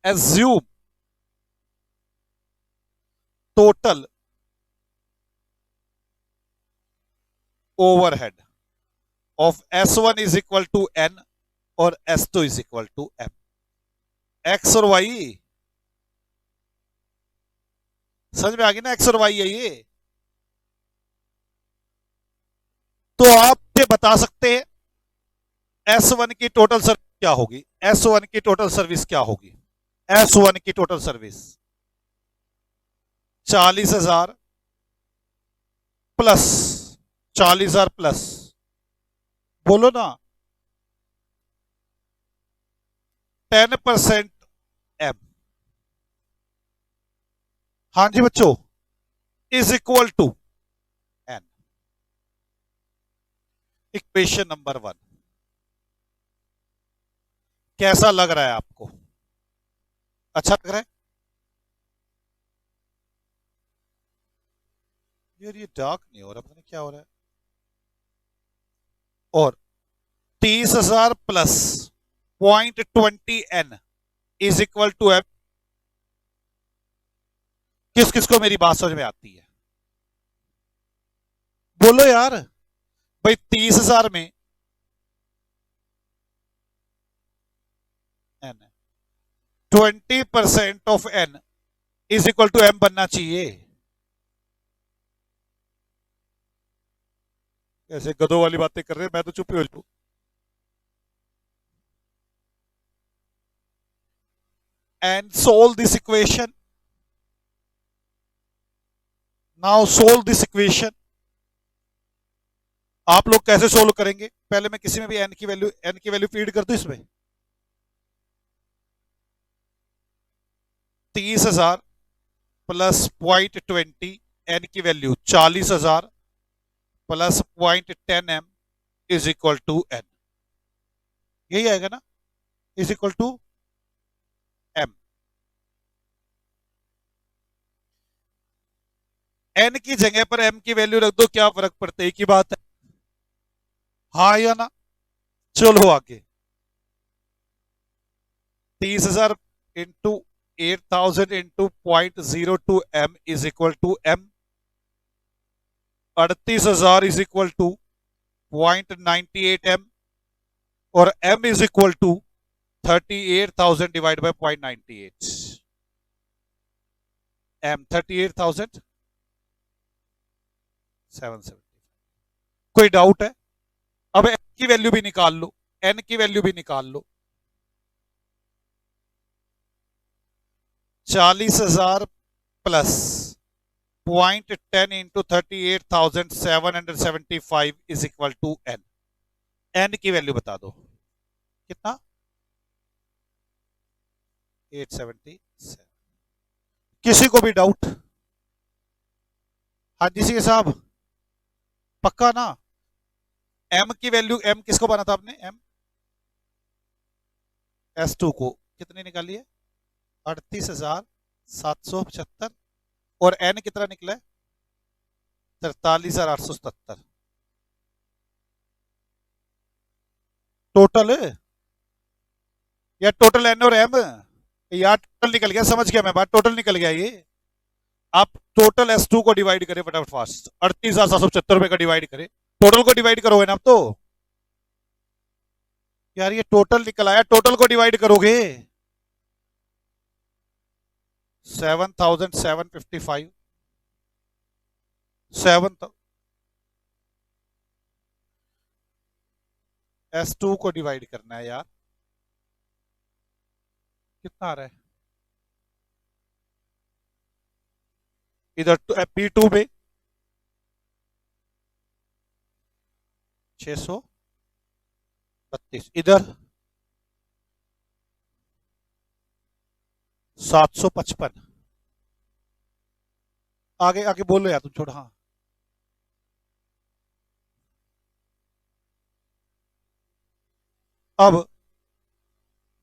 assume total overhead of S1 is equal to N और S2 is equal to M। X और वाई समझ में आ गई ना, एक्स और वाई है ये। तो आप ये बता सकते हैं S1 की टोटल सर्विस क्या होगी, S1 की टोटल सर्विस क्या होगी, S1 की टोटल सर्विस 40,000 प्लस 40,000 प्लस, बोलो ना 10% M, हाँ जी बच्चों, is equal to N। Equation number 1 कैसा लग रहा है आपको, अच्छा लग रहा है? यार ये डार्क नहीं हो रहा, पता नहीं क्या हो रहा है। और 30,000 plus 0.20 N is equal to M। किस किस को मेरी बात समझ में आती है, बोलो यार। भाई 30,000 में N 20% of N is equal to M बनना चाहिए। ऐसे गधों वाली बातें कर रहे हैं, मैं तो चुप ही हो जाऊं। And solve this equation. Now solve this equation. आप लोग कैसे सोल्व करेंगे, पहले मैं किसी में भी n की वैल्यू फीड कर दूं इसमें। 30,000 प्लस 0.20 n की value 40,000 plus 0.10 M is equal to n, यही आएगा ना, is equal to M। n की जगह पर m की वैल्यू रख दो, क्या फर्क पड़ता है, एक ही बात है, हाँ या ना। चलो आगे, 30,000 into 8,000 into 0.02 M is equal to M। 38,000 is equal to 0.98 M और M is equal to 38,000 divide by 0.98। M 38,770। कोई डाउट है? अब n की वैल्यू भी निकाल लो, n की वैल्यू भी निकाल लो। 40,000 plus 0.10 into 38,775 is equal to n। n की वैल्यू बता दो कितना, 877। किसी को भी डाउट? हाँ जी सी साहब, पक्का ना? m की वैल्यू, m किसको बना था आपने, m S2 को कितनी निकाली है, 38,775 और n कितना निकला है, 43,877। टोटल या टोटल n और m, यार टोटल निकल गया, समझ गया मैं बात, टोटल निकल गया ये। आप टोटल S2 को डिवाइड करें फटाफट फास्ट, 38,775 रुपए का डिवाइड करें, टोटल को डिवाइड करोगे ना आप तो, यार ये टोटल निकल आया, टोटल को डिवाइड करोगे 7,755 S2 को डिवाइड करना है यार, कितना आ रहा है इधर, P2 में 632, इधर 755। आगे आगे बोलो यार तुम, छोड़। हाँ अब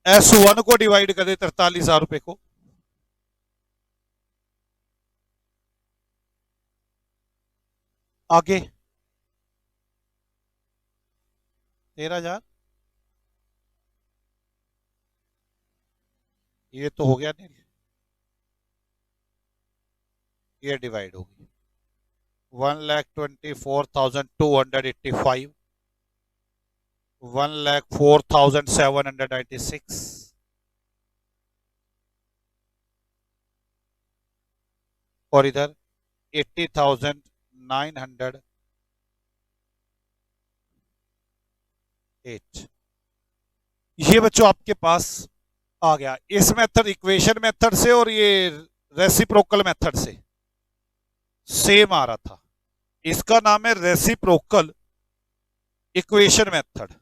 S1 को डिवाइड कर दे 43,000 रुपए को, आगे 13,000, ये तो हो गया नहीं, ये डिवाइड होगी 1,24,285, 1,04,796, और इधर 80,908। ये बच्चों आपके पास आ गया। इस मेथड इक्वेशन मेथड से और ये रेसिप्रोकल मेथड से सेम आ रहा था। इसका नाम है रेसिप्रोकल इक्वेशन मेथड,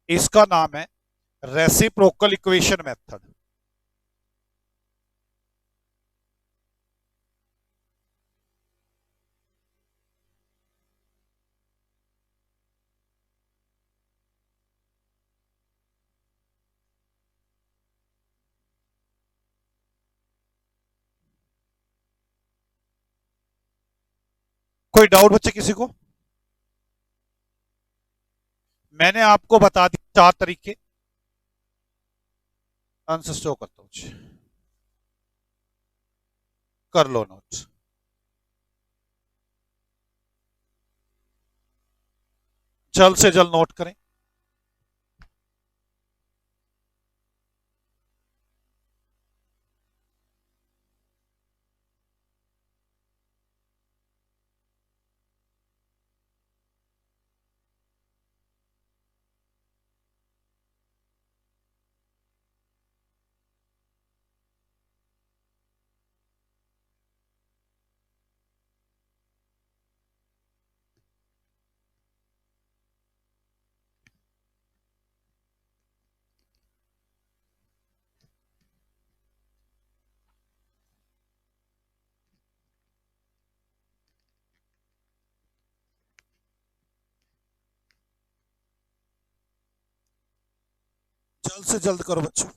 इसका नाम है रेसिप्रोकल इक्वेशन मेथड। कोई डाउट बच्चे किसी को? मैंने आपको बता दिया 4 तरीके। आंसर शो करता हूं, कर लो नोट। जल्द से जल्द नोट करें। जल्द से जल्द करो बच्चों।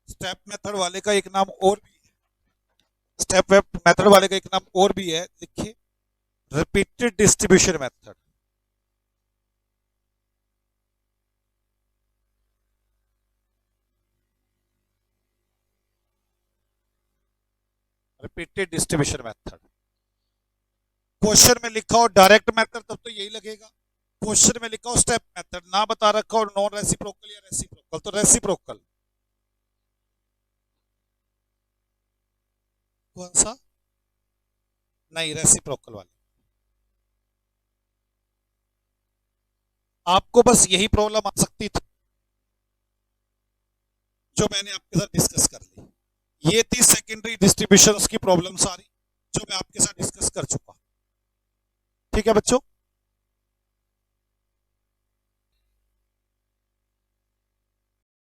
स्टेप मेथड वाले का एक नाम और भी है, स्टेप मेथड वाले का एक नाम और भी है, देखिए repeated distribution method. Repeated distribution method. Question में लिखा हो डायरेक्ट मेथड तब तो यही लगेगा, क्वेश्चन में लिखा हो स्टेप मेथड, ना बता रखा हो नॉन रेसिप्रोकल या रेसिप्रोकल तो रेसिप्रोकल। कौन सा? नहीं, रेसिप्रोकल वाले। आपको बस यही प्रॉब्लम आ सकती थी जो मैंने आपके साथ डिस्कस कर ली। ये थी सेकेंडरी डिस्ट्रीब्यूशंस की प्रॉब्लम सारी जो मैं आपके साथ डिस्कस कर चुका। ठीक है बच्चों।